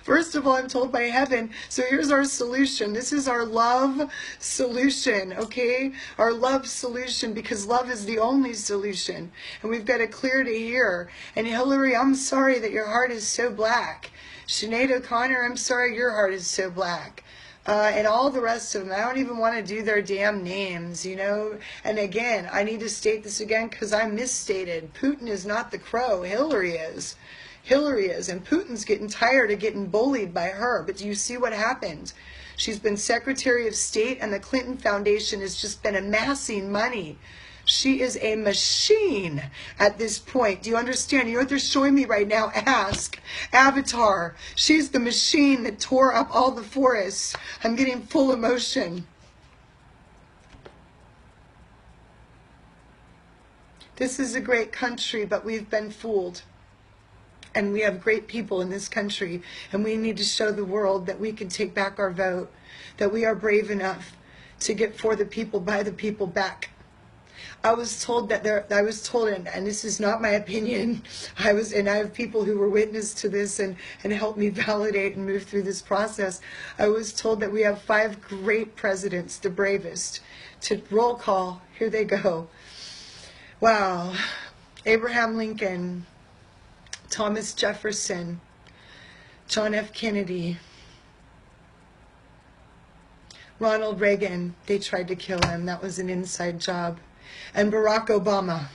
First of all, I'm told by heaven. So here's our solution. This is our love solution, okay? Our love solution, because love is the only solution. And we've got it clear to hear. And Hillary, I'm sorry that your heart is so black. Sinade O'Connor, I'm sorry your heart is so black. And all the rest of them, I don't even want to do their damn names, you know. And again, I need to state this again because I misstated. Putin is not the crow. Hillary is. Hillary is. And Putin's getting tired of getting bullied by her. But do you see what happened? She's been Secretary of State, and the Clinton Foundation has just been amassing money. She is a machine at this point. Do you understand? You know what they're showing me right now? Ask. Avatar. She's the machine that tore up all the forests. I'm getting full emotion. This is a great country, but we've been fooled. And we have great people in this country. And we need to show the world that we can take back our vote. That we are brave enough to get for the people, by the people back. I was told, and this is not my opinion, I have people who were witness to this and helped me validate and move through this process. I was told that we have 5 great presidents, the bravest. To roll call, here they go. Wow. Abraham Lincoln, Thomas Jefferson, John F. Kennedy, Ronald Reagan. They tried to kill him. That was an inside job. And Barack Obama.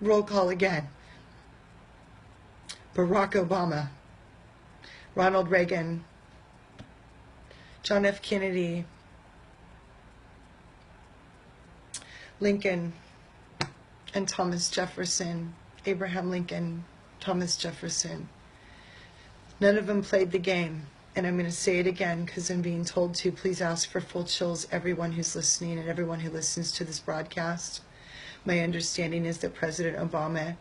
Roll call again. Barack Obama, Ronald Reagan, John F. Kennedy, Lincoln, and Thomas Jefferson. Abraham Lincoln, Thomas Jefferson. None of them played the game. And I'm going to say it again because I'm being told to. Please ask for full chills, everyone who's listening and everyone who listens to this broadcast. My understanding is that President Obama,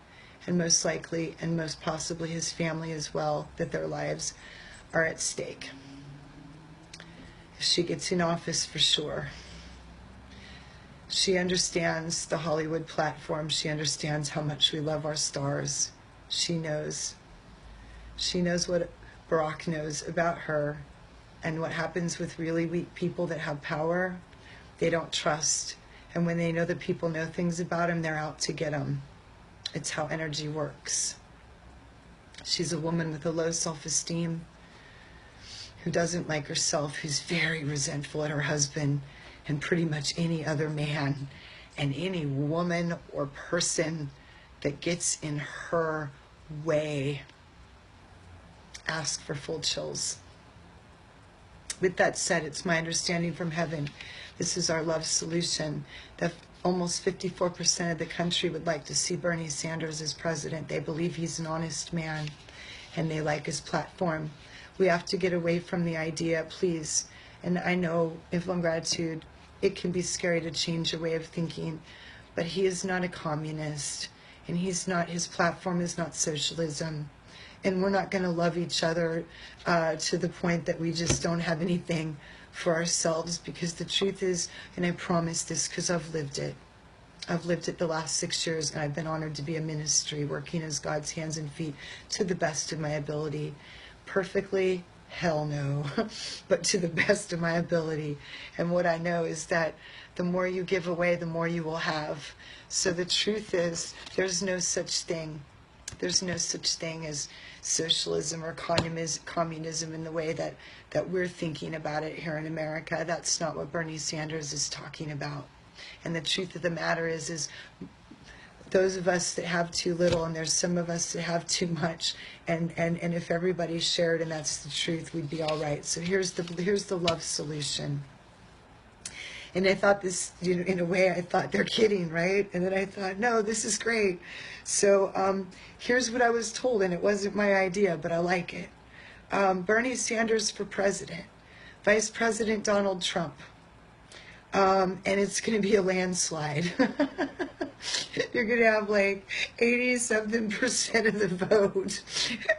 and most likely and most possibly his family as well, that their lives are at stake. she gets in office for sure. She understands the Hollywood platform. She understands how much we love our stars. She knows. She knows what Barack knows about her, and what happens with really weak people that have power. They don't trust. And when they know that people know things about them, they're out to get them. It's how energy works. She's a woman with a low self-esteem, who doesn't like herself, who's very resentful at her husband and pretty much any other man and any woman or person that gets in her way. Ask for full chills. With that said, it's my understanding from heaven, this is our love solution, that almost 54% of the country would like to see Bernie Sanders as president. They believe he's an honest man, and they like his platform. We have to get away from the idea, please, and I know, in gratitude, it can be scary to change your way of thinking, but he is not a communist, and his platform is not socialism. And we're not going to love each other to the point that we just don't have anything for ourselves, because the truth is, and I promise this because I've lived it. I've lived it the last 6 years, and I've been honored to be a ministry working as God's hands and feet to the best of my ability. Perfectly? Hell no. But to the best of my ability. And what I know is that the more you give away, the more you will have. So the truth is, there's no such thing. There's no such thing as socialism or communism in the way that we're thinking about it here in America. That's not what Bernie Sanders is talking about. And the truth of the matter is those of us that have too little, and there's some of us that have too much, and if everybody shared and that's the truth, we'd be all right. So here's the love solution. And I thought this, in a way, I thought they're kidding, right? And then I thought, no, this is great. So here's what I was told, and it wasn't my idea, but I like it. Bernie Sanders for president, Vice President Donald Trump, and it's going to be a landslide. You're going to have like 80-something% of the vote,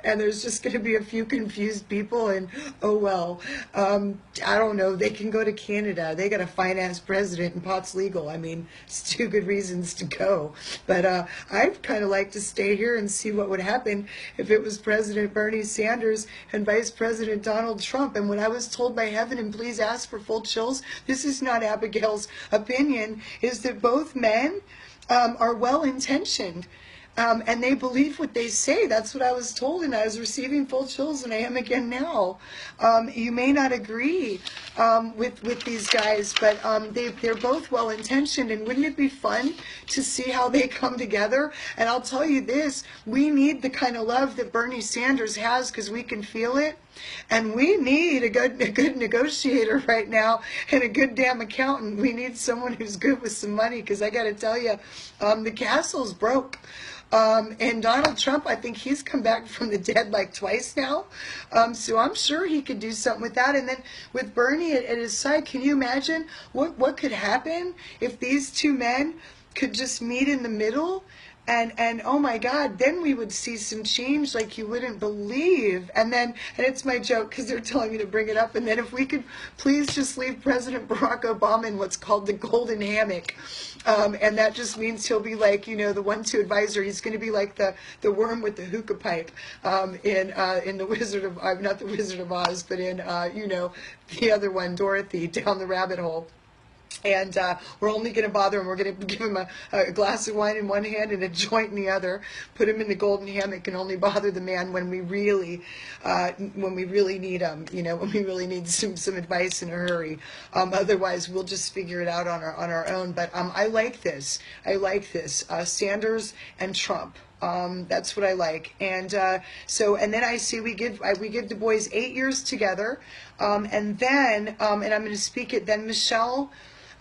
and there's just going to be a few confused people, and oh well, I don't know, they can go to Canada. They got a fine-ass president and pot's legal. I mean, it's two good reasons to go, but I'd kind of like to stay here and see what would happen if it was President Bernie Sanders and Vice President Donald Trump. And when I was told by heaven, and please ask for full chills, this is not Abigail's opinion, is that both men are well-intentioned, and they believe what they say. That's what I was told, and I was receiving full chills, and I am again now. You may not agree with these guys, but they're both well-intentioned, and wouldn't it be fun to see how they come together? And I'll tell you this, we need the kind of love that Bernie Sanders has, because we can feel it. And we need a good negotiator right now, and a good damn accountant. We need someone who's good with some money, because I got to tell you, the castle's broke. And Donald Trump, I think he's come back from the dead like twice now. So I'm sure he could do something with that. And then with Bernie at his side, can you imagine what could happen if these two men could just meet in the middle? And oh my God, then we would see some change like you wouldn't believe. And it's my joke because they're telling me to bring it up. And then if we could please just leave President Barack Obama in what's called the golden hammock. And that just means he'll be like, the 1-2 advisor. He's going to be like the worm with the hookah pipe in the Wizard of, not the Wizard of Oz, but in, the other one, Dorothy, down the rabbit hole. And we're only going to bother him. We're going to give him a glass of wine in one hand and a joint in the other. Put him in the golden hammock and only bother the man when we really need him. When we really need some advice in a hurry. Otherwise, we'll just figure it out on our own. But I like this. Sanders and Trump. That's what I like. And then I see we give the boys 8 years together, and then and I'm going to speak it. Then Michelle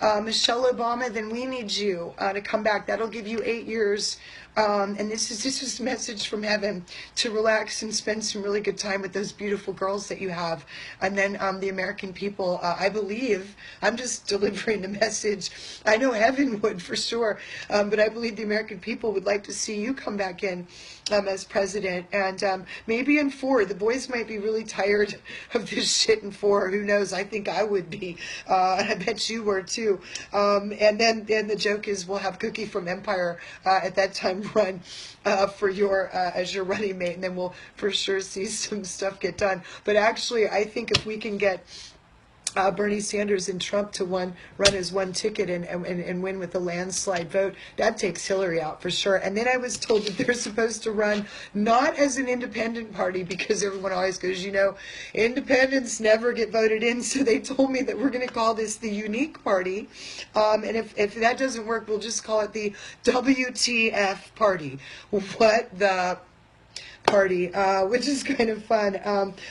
Obama, then we need you to come back. That'll give you 8 years And this is a message from heaven to relax and spend some really good time with those beautiful girls that you have. And then the American people, I believe, I'm just delivering a message. I know heaven would for sure, but I believe the American people would like to see you come back in as president. And maybe in 4, the boys might be really tired of this shit in 4. Who knows? I think I would be. I bet you were too. And then the joke is we'll have Cookie from Empire at that time run for your as your running mate, and then we'll for sure see some stuff get done. But actually, I think if we can get Bernie Sanders and Trump to run as one ticket and win with a landslide vote, that takes Hillary out for sure. And then I was told that they're supposed to run not as an independent party, because everyone always goes, independents never get voted in. So they told me that we're going to call this the unique party. And if that doesn't work, we'll just call it the WTF party. What the party, which is kind of fun.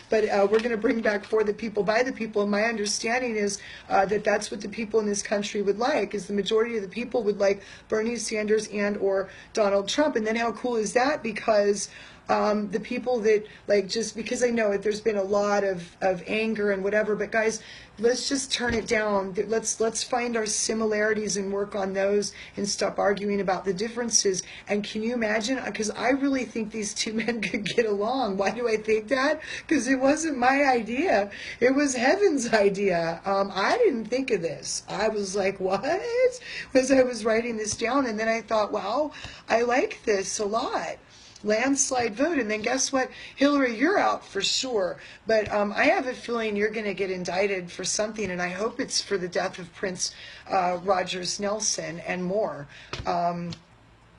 But we're going to bring back for the people, by the people. And my understanding is that that's what the people in this country would like, is the majority of the people would like Bernie Sanders and or Donald Trump. And then how cool is that? Because the people that, like, just because I know it, there's been a lot of anger and whatever, but guys, let's just turn it down. Let's find our similarities and work on those and stop arguing about the differences. And can you imagine? Because I really think these two men could get along. Why do I think that? Because it wasn't my idea. It was heaven's idea. I didn't think of this. I was like, what? As I was writing this down, and then I thought, wow, I like this a lot. Landslide vote. And then guess what? Hillary, you're out for sure. But I have a feeling you're going to get indicted for something, and I hope it's for the death of Prince Rogers Nelson and more.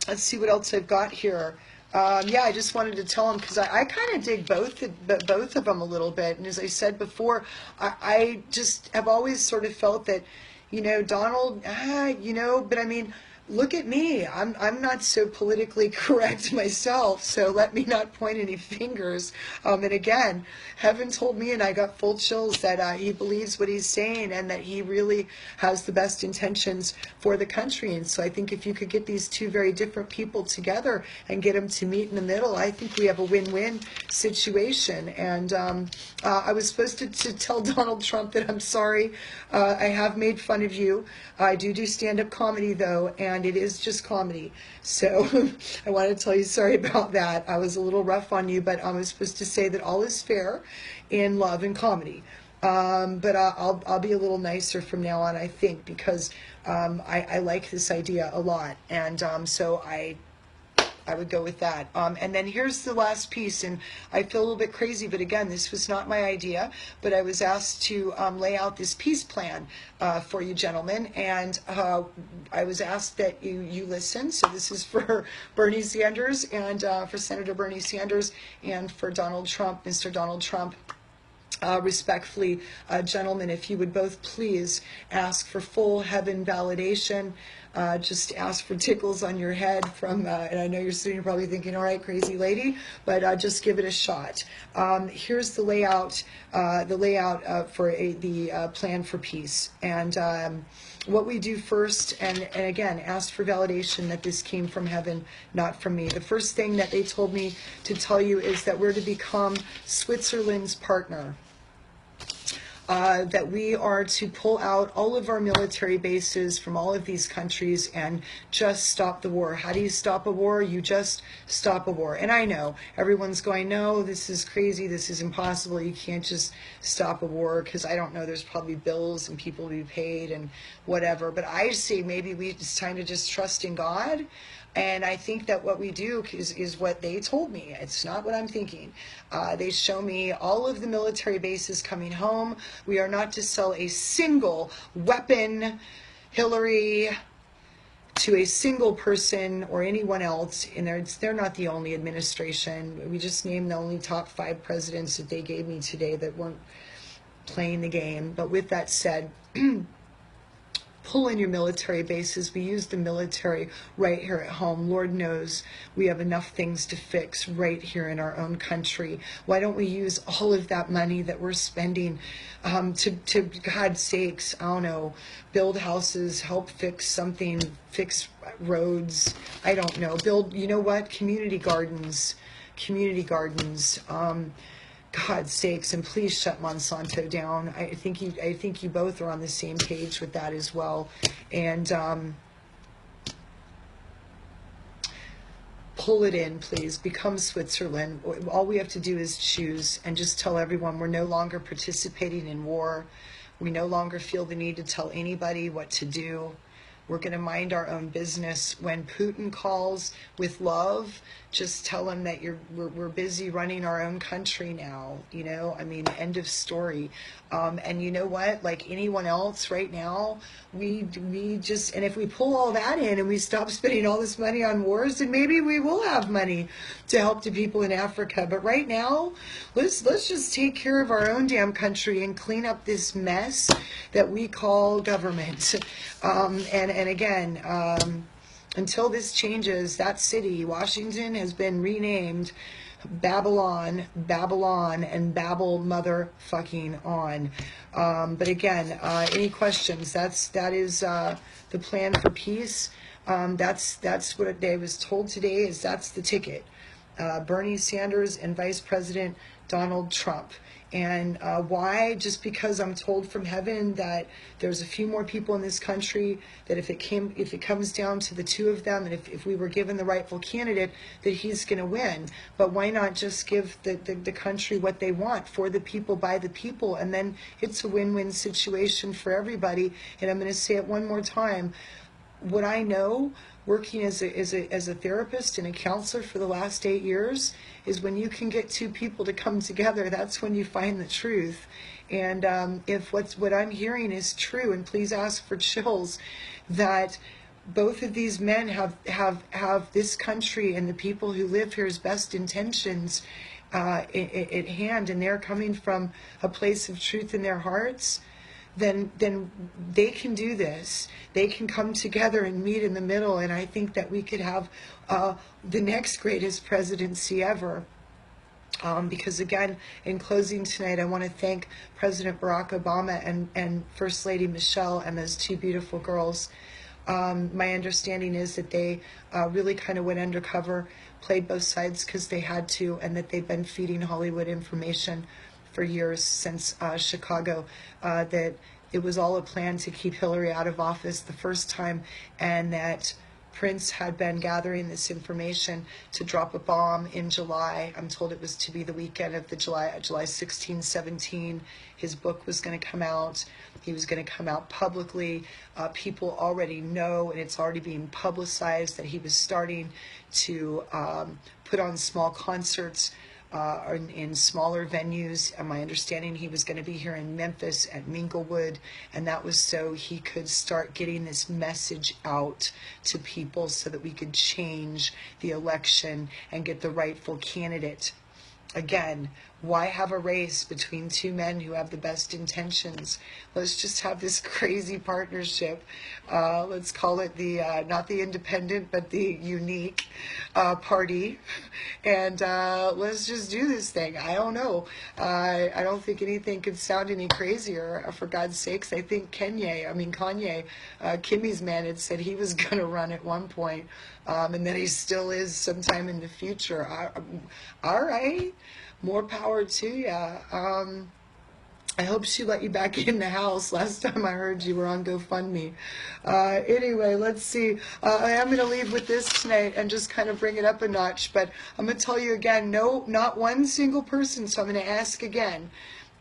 Let's see what else I've got here. Yeah, I just wanted to tell him, because I kind of dig both of them a little bit. And as I said before, I just have always sort of felt that, Donald, but I mean, look at me. I'm not so politically correct myself, so let me not point any fingers. And again, heaven told me, and I got full chills, that he believes what he's saying and that he really has the best intentions for the country. And so I think if you could get these two very different people together and get them to meet in the middle, I think we have a win-win situation. And I was supposed to tell Donald Trump that I'm sorry. I have made fun of you. I do stand-up comedy, though, and it is just comedy. So I want to tell you sorry about that. I was a little rough on you, but I was supposed to say that all is fair in love and comedy. But I'll be a little nicer from now on, I think, because I like this idea a lot. And so I would go with that. And then here's the last piece, and I feel a little bit crazy, but again, this was not my idea, but I was asked to lay out this peace plan for you gentlemen, and I was asked that you listen. So this is for Bernie Sanders, and for Senator Bernie Sanders, and for Donald Trump, Mr. Donald Trump. Respectfully, gentlemen, if you would both please ask for full heaven validation. Just ask for tickles on your head from, and I know you're sitting here probably thinking, all right, crazy lady, but just give it a shot. Here's the layout for the plan for peace. And what we do first, and again, ask for validation that this came from heaven, not from me. The first thing that they told me to tell you is that we're to become Switzerland's partner. That we are to pull out all of our military bases from all of these countries and just stop the war. How do you stop a war? You just stop a war. And I know everyone's going, no, this is crazy, this is impossible, you can't just stop a war, because I don't know, there's probably bills and people to be paid and whatever. But I say maybe it's time to just trust in God. And I think that what we do is what they told me. It's not what I'm thinking. They show me all of the military bases coming home. We are not to sell a single weapon, Hillary, to a single person or anyone else. And they're not the only administration. We just named the only top 5 presidents that they gave me today that weren't playing the game. But with that said, pull in your military bases. We use the military right here at home. Lord knows we have enough things to fix right here in our own country. Why don't we use all of that money that we're spending to God's sakes, I don't know, build houses, help fix something, fix roads, I don't know, build, you know what, community gardens, God's sakes, and please shut Monsanto down. I think you both are on the same page with that as well. And pull it in, please. Become Switzerland. All we have to do is choose and just tell everyone we're no longer participating in war. We no longer feel the need to tell anybody what to do. We're going to mind our own business. When Putin calls with love, just tell him that we're busy running our own country now. You know, I mean, end of story. And you know what? Like anyone else right now, we just, and if we pull all that in and we stop spending all this money on wars, then maybe we will have money to help the people in Africa. But right now, let's just take care of our own damn country and clean up this mess that we call government. And again, until this changes, that city, Washington, has been renamed Babylon, and Babel motherfucking on. But again, any questions? That is the plan for peace. That's what I was told today. Is that's the ticket. Bernie Sanders and Vice President Donald Trump. And why? Just because I'm told from heaven that there's a few more people in this country that if it comes down to the two of them, and if we were given the rightful candidate, that he's going to win. But why not just give the country what they want, for the people, by the people, and then it's a win-win situation for everybody. And I'm going to say it one more time. What I know, working as a therapist and a counselor for the last 8 years, is when you can get two people to come together, that's when you find the truth. And if what I'm hearing is true, and please ask for chills, that both of these men have this country and the people who live here's best intentions at hand, and they're coming from a place of truth in their hearts, then they can do this. They can come together and meet in the middle, and I think that we could have the next greatest presidency ever. Because again, in closing tonight, I want to thank President Barack Obama and First Lady Michelle and those two beautiful girls. My understanding is that they really kind of went undercover, played both sides because they had to, and that they've been feeding Hollywood information for years since Chicago, that it was all a plan to keep Hillary out of office the first time, and that Prince had been gathering this information to drop a bomb in July. I'm told it was to be the weekend of the July 16, 17. His book was going to come out. He was going to come out publicly. People already know, and it's already being publicized, that he was starting to put on small concerts in smaller venues. And my understanding, he was going to be here in Memphis at Minglewood, and that was so he could start getting this message out to people so that we could change the election and get the rightful candidate. Again, why have a race between two men who have the best intentions? Let's just have this crazy partnership. Let's call it the, not the independent, but the unique party. And let's just do this thing. I don't know. I don't think anything could sound any crazier. For God's sakes, I think Kanye, Kimmy's man, had said he was going to run at one point, and that he still is sometime in the future. All right. More power to you. I hope she let you back in the house. Last time I heard you were on GoFundMe. Anyway, let's see. I am going to leave with this tonight and just kind of bring it up a notch. But I'm going to tell you again, no, not one single person. So I'm going to ask again.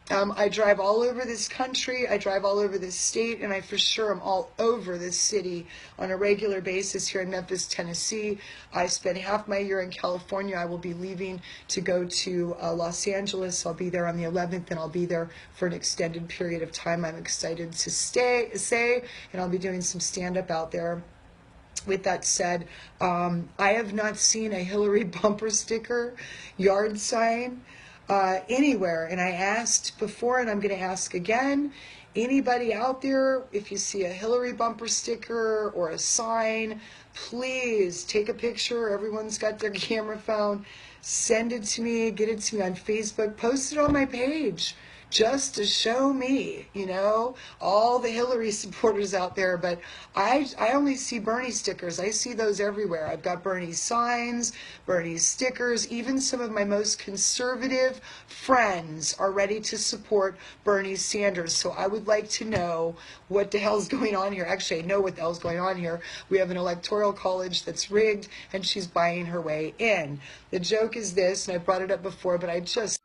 I drive all over this country, I drive all over this state, and I for sure am all over this city on a regular basis here in Memphis, Tennessee. I spend half my year in California. I will be leaving to go to Los Angeles. I'll be there on the 11th, and I'll be there for an extended period of time. I'm excited to stay, and I'll be doing some stand-up out there. With that said, I have not seen a Hillary bumper sticker, yard sign, anywhere. And I asked before, and I'm going to ask again, anybody out there, if you see a Hillary bumper sticker or a sign, please take a picture. Everyone's got their camera phone. Send it to me. Get it to me on Facebook. Post it on my page, just to show me, you know, all the Hillary supporters out there. But I only see Bernie stickers. I see those everywhere. I've got Bernie signs, Bernie stickers. Even some of my most conservative friends are ready to support Bernie Sanders. So I would like to know what the hell's going on here. Actually, I know what the hell's going on here. We have an electoral college that's rigged, and she's buying her way in. The joke is this, and I brought it up before, but I just...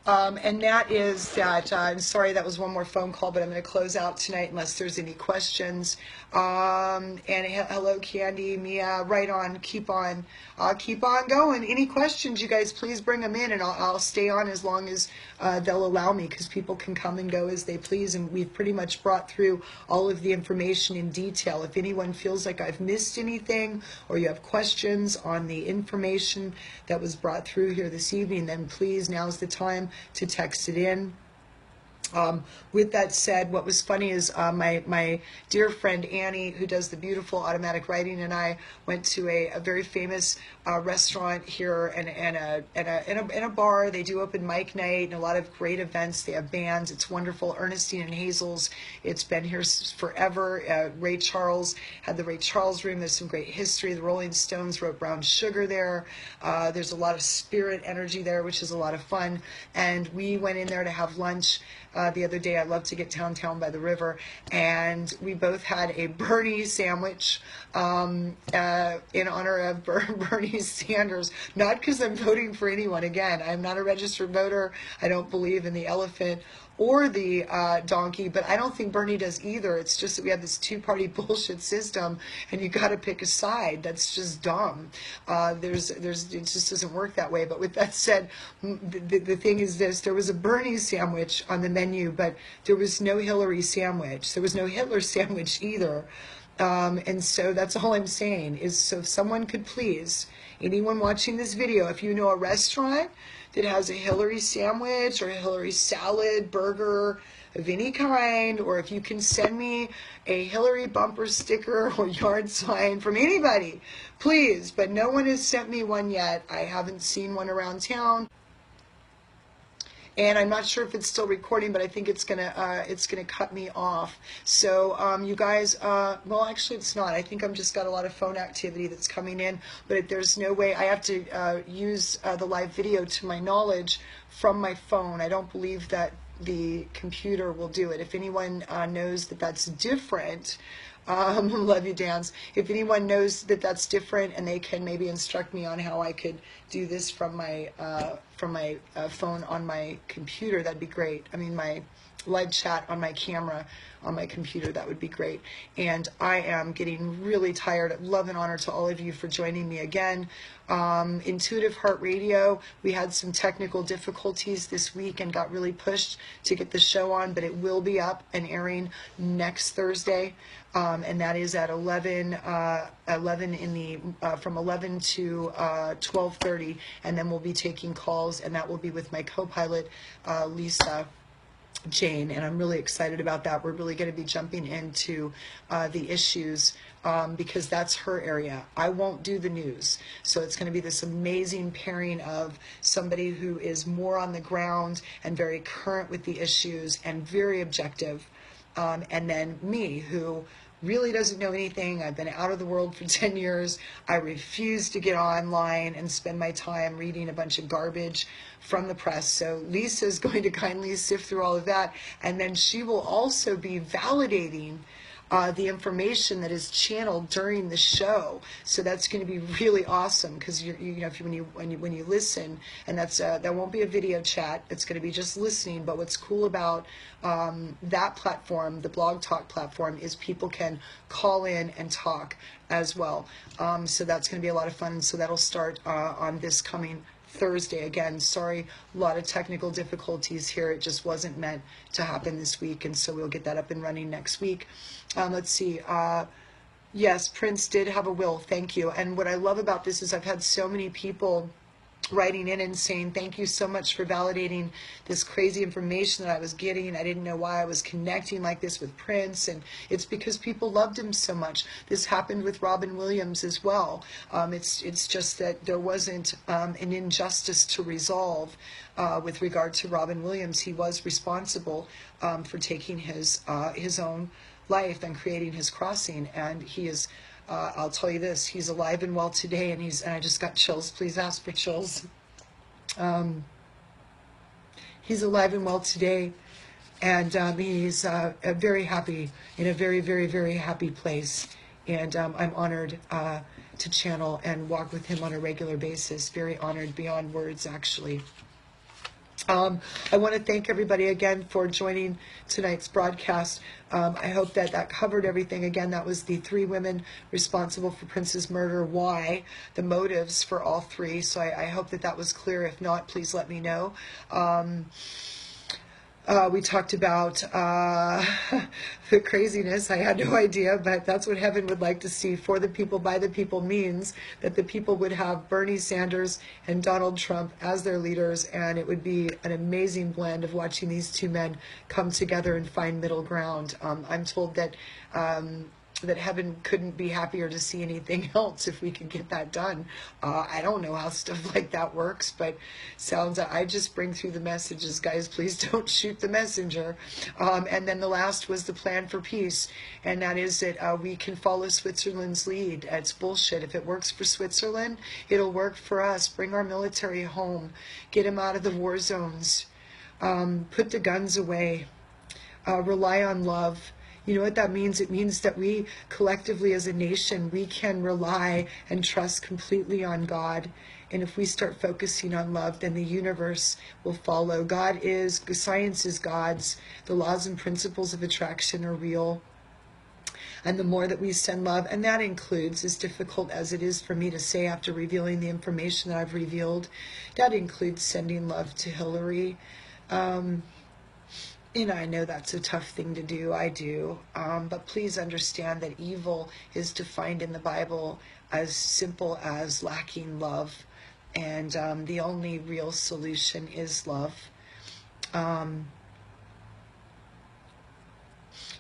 and that is that, I'm sorry that was one more phone call, but I'm going to close out tonight unless there's any questions. And hello, Candy, Mia, right on, keep on going. Any questions, you guys, please bring them in, and I'll stay on as long as they'll allow me, because people can come and go as they please, and we've pretty much brought through all of the information in detail. If anyone feels like I've missed anything, or you have questions on the information that was brought through here this evening, then please, now's the time to text it in. With that said, what was funny is my dear friend Annie, who does the beautiful automatic writing, and I went to a very famous restaurant here and a bar. They do open mic night and a lot of great events. They have bands. It's wonderful. Ernestine and Hazel's. It's been here forever. Ray Charles had the Ray Charles room. There's some great history. The Rolling Stones wrote Brown Sugar there. There's a lot of spirit energy there, which is a lot of fun. And we went in there to have lunch the other day. I love to get downtown by the river, and we both had a Bernie sandwich in honor of Bernie Sanders. Not because I'm voting for anyone. Again, I'm not a registered voter. I don't believe in the elephant or the donkey, but I don't think Bernie does either. It's just that we have this two-party bullshit system, and you got to pick a side. That's just dumb. It just doesn't work that way. But with that said, the thing is this: there was a Bernie sandwich on the menu, but there was no Hillary sandwich. There was no Hitler sandwich either. And so that's all I'm saying is, so if someone could please, anyone watching this video, if you know a restaurant that has a Hillary sandwich or a Hillary salad, burger of any kind, or if you can send me a Hillary bumper sticker or yard sign from anybody, please. But no one has sent me one yet. I haven't seen one around town. And I'm not sure if it's still recording, but I think it's gonna cut me off. So you guys, well, actually it's not. I think I'm just got a lot of phone activity that's coming in, but there's no way. I have to use the live video, to my knowledge, from my phone. I don't believe that the computer will do it. If anyone knows that that's different, love you, Dance. If anyone knows that that's different, and they can maybe instruct me on how I could do this from my phone on my computer, that'd be great. I mean, my live chat on my camera on my computer, that would be great. And I am getting really tired. Love and honor to all of you for joining me again. Intuitive Heart Radio, we had some technical difficulties this week and got really pushed to get the show on, but it will be up and airing next Thursday. And that is at 11 in the from 11 to 12:30, and then we'll be taking calls, and that will be with my co-pilot Lisa Jane, and I'm really excited about that. We're really going to be jumping into the issues because that's her area. I won't do the news, so it's going to be this amazing pairing of somebody who is more on the ground and very current with the issues and very objective, and then me, who really doesn't know anything. I've been out of the world for 10 years. I refuse to get online and spend my time reading a bunch of garbage from the press. So Lisa is going to kindly sift through all of that, and then she will also be validating the information that is channeled during the show. So that's going to be really awesome, because you know, when you listen, and that's that won't be a video chat. It's going to be just listening. But what's cool about that platform, the Blog Talk platform, is people can call in and talk as well. So that's going to be a lot of fun. So that'll start on this coming Thursday. Again, sorry, a lot of technical difficulties here. It just wasn't meant to happen this week, and so we'll get that up and running next week. Let's see. Yes, Prince did have a will. Thank you. And what I love about this is I've had so many people writing in and saying, thank you so much for validating this crazy information that I was getting. I didn't know why I was connecting like this with Prince, and it's because people loved him so much. This happened with Robin Williams as well. It's just that there wasn't an injustice to resolve with regard to Robin Williams. He was responsible for taking his own life and creating his crossing, and he is I'll tell you this, he's alive and well today, and I just got chills. Please ask for chills. He's alive and well today, and he's very happy, in a very, very, very happy place. And I'm honored to channel and walk with him on a regular basis. Very honored beyond words, actually. I want to thank everybody again for joining tonight's broadcast. I hope that covered everything. Again, that was the 3 women responsible for Prince's murder, why, the motives for all 3. So I hope that was clear. If not, please let me know. We talked about the craziness. I had no idea, but that's what heaven would like to see. For the people, by the people means that the people would have Bernie Sanders and Donald Trump as their leaders, and it would be an amazing blend of watching these 2 men come together and find middle ground. I'm told that that heaven couldn't be happier to see anything else if we could get that done. I don't know how stuff like that works, but I just bring through the messages, guys. Please don't shoot the messenger. And then the last was the plan for peace, and that is that we can follow Switzerland's lead. It's bullshit. If it works for Switzerland, it'll work for us. Bring our military home. Get them out of the war zones. Put the guns away. Rely on love. You know what that means? It means that we collectively as a nation, we can rely and trust completely on God. And if we start focusing on love, then the universe will follow. Science is God's. The laws and principles of attraction are real. And the more that we send love, and that includes, as difficult as it is for me to say after revealing the information that I've revealed, that includes sending love to Hillary. I know that's a tough thing to do. I do. But please understand that evil is defined in the Bible as simple as lacking love. And the only real solution is love.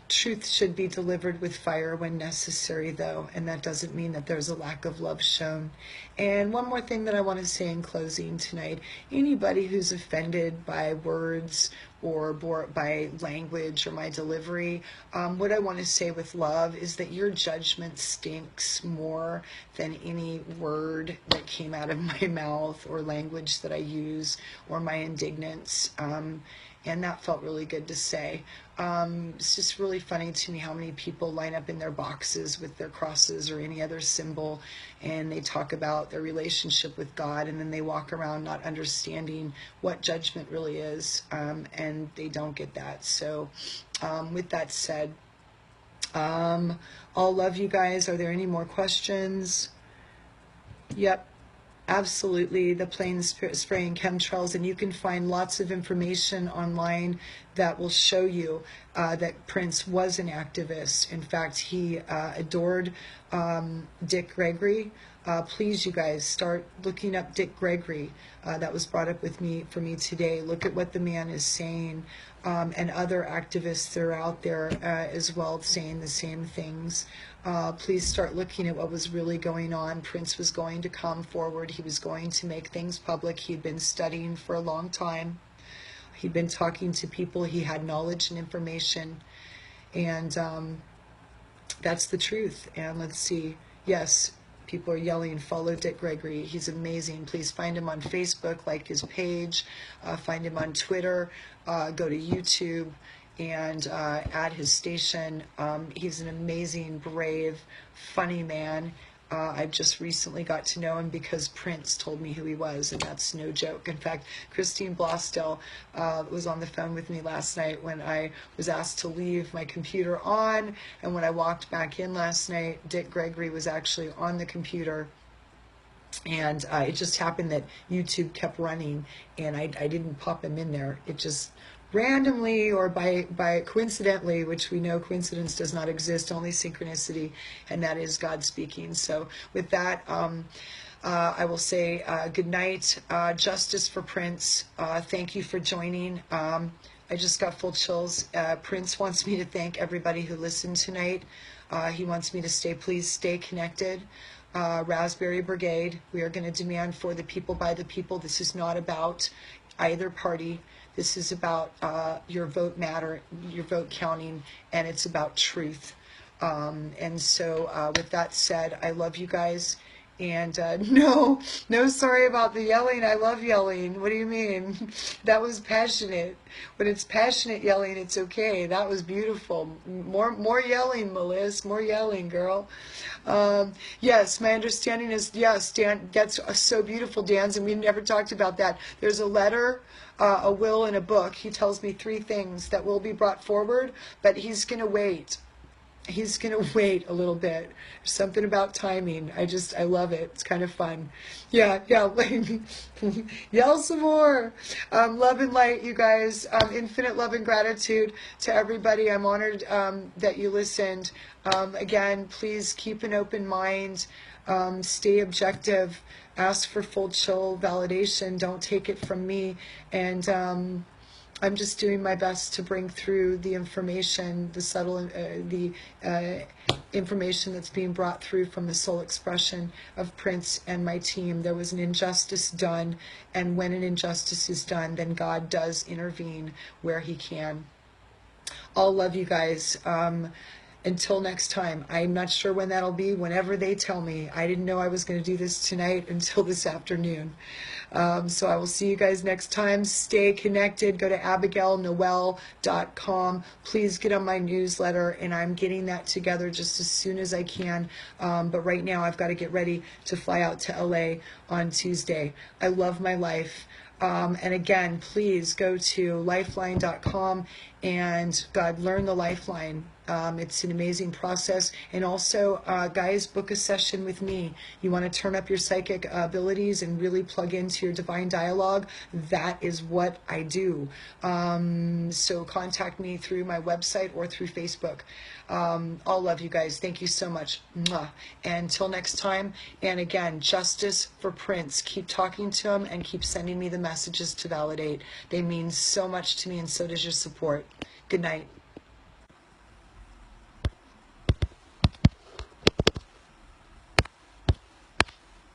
Truth should be delivered with fire when necessary, though, and that doesn't mean that there's a lack of love shown. And one more thing that I want to say in closing tonight, anybody who's offended by words or by language or my delivery, what I want to say with love is that your judgment stinks more than any word that came out of my mouth or language that I use or my indignance. And that felt really good to say. It's just really funny to me how many people line up in their boxes with their crosses or any other symbol, and they talk about their relationship with God, and then they walk around not understanding what judgment really is, and they don't get that. So with that said, I'll love you guys. Are there any more questions? Yep. Absolutely, the planes spraying chemtrails, and you can find lots of information online that will show you that Prince was an activist. In fact, he adored Dick Gregory. Please, you guys, start looking up Dick Gregory. That was brought up for me today. Look at what the man is saying, and other activists that are out there as well saying the same things. Please start looking at what was really going on. Prince was going to come forward. He was going to make things public. He'd been studying for a long time. He'd been talking to people. He had knowledge and information. And that's the truth. And let's see. Yes, people are yelling, follow Dick Gregory. He's amazing. Please find him on Facebook, like his page. Find him on Twitter. Go to YouTube. And at his station. He's an amazing, brave, funny man. I just recently got to know him because Prince told me who he was, and that's no joke. In fact, Christine Blostel was on the phone with me last night when I was asked to leave my computer on, and when I walked back in last night, Dick Gregory was actually on the computer. And it just happened that YouTube kept running, and I didn't pop him in there. It just randomly or by coincidentally, which we know coincidence does not exist, only synchronicity, and that is God speaking. So with that, I will say good night. Justice for Prince. Thank you for joining. I just got full chills. Prince wants me to thank everybody who listened tonight. He wants me to please stay connected. Raspberry Brigade, we are going to demand for the people by the people. This is not about either party. This is about your vote matter, your vote counting, and it's about truth. And so with that said, I love you guys. And no, sorry about the yelling. I love yelling. What do you mean? That was passionate. When it's passionate yelling, it's okay. That was beautiful. More yelling, Melissa. More yelling, girl. Yes, my understanding is, yes, Dan, that's so beautiful, Dan's, and we never talked about that. There's a letter, a will, and a book. He tells me 3 things that will be brought forward, but he's going to wait. He's going to wait a little bit. There's something about timing. I love it. It's kind of fun. Yeah. Yell some more. Love and light, you guys. Infinite love and gratitude to everybody. I'm honored that you listened. Again, please keep an open mind. Stay objective. Ask for full chill validation. Don't take it from me. And I'm just doing my best to bring through the information, the subtle, information that's being brought through from the soul expression of Prince and my team. There was an injustice done, and when an injustice is done, then God does intervene where he can. All love you guys. Until next time, I'm not sure when that'll be, whenever they tell me. I didn't know I was going to do this tonight until this afternoon. So I will see you guys next time. Stay connected. Go to abigailnoel.com. Please get on my newsletter, and I'm getting that together just as soon as I can. But right now I've got to get ready to fly out to LA on Tuesday. I love my life. And again, please go to lifeline.com and learn the Lifeline. It's an amazing process. And also, guys, book a session with me. You want to turn up your psychic abilities and really plug into your divine dialogue? That is what I do. So contact me through my website or through Facebook. All love you guys. Thank you so much. Mwah. And until next time, and again, justice for Prince. Keep talking to him and keep sending me the messages to validate. They mean so much to me, and so does your support. Good night.